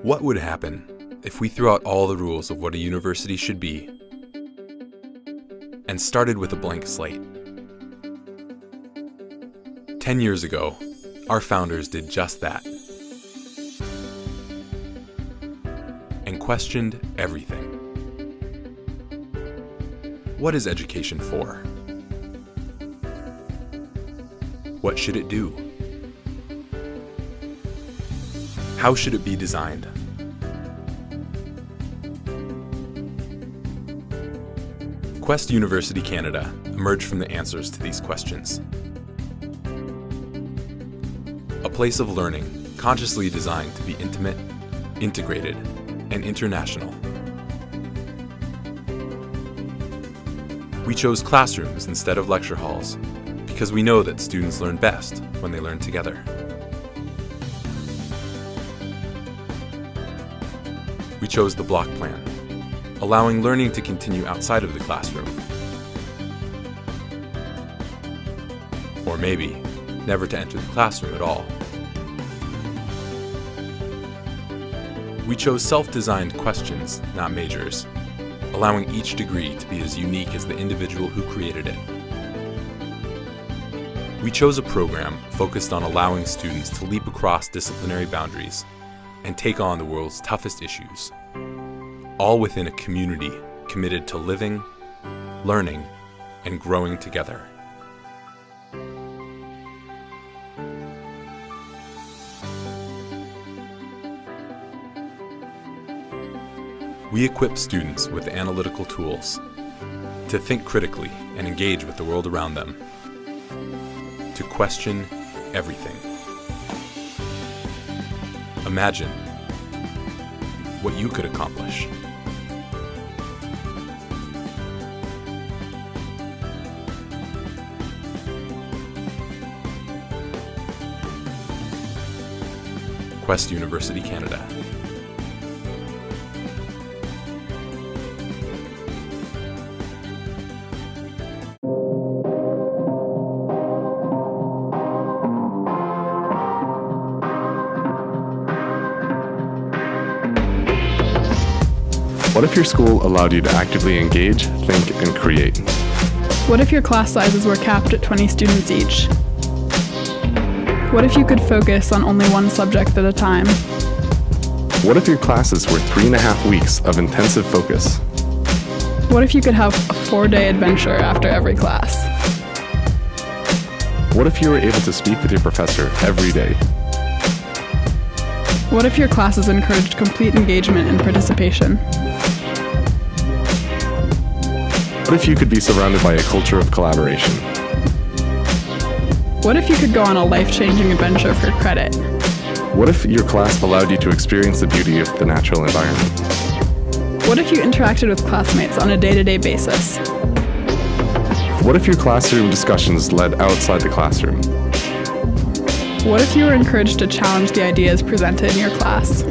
What would happen if we threw out all the rules of what a university should be and started with a blank slate? 10 10 years ago, our founders did just that and questioned everything. What is education for? What should it do? How should it be designed? Quest University Canada emerged from the answers to these questions. A place of learning consciously designed to be intimate, integrated, and international. We chose classrooms instead of lecture halls because we know that students learn best when they learn together. We chose the block plan, allowing learning to continue outside of the classroom. Or maybe never to enter the classroom at all. We chose self-designed questions, not majors, allowing each degree to be as unique as the individual who created it. We chose a program focused on allowing students to leap across disciplinary boundaries and take on the world's toughest issues, all within a community committed to living, learning, and growing together. We equip students with analytical tools to think critically and engage with the world around them, to question everything. Imagine what you could accomplish. Quest University Canada. What if your school allowed you to actively engage, think, and create? What if your class sizes were capped at 20 students each? What if you could focus on only one subject at a time? What if your classes were 3.5 weeks of intensive focus? What if you could have a 4-day adventure after every class? What if you were able to speak with your professor every day? What if your classes encouraged complete engagement and participation? What if you could be surrounded by a culture of collaboration? What if you could go on a life-changing adventure for credit? What if your class allowed you to experience the beauty of the natural environment? What if you interacted with classmates on a day-to-day basis? What if your classroom discussions led outside the classroom? What if you were encouraged to challenge the ideas presented in your class?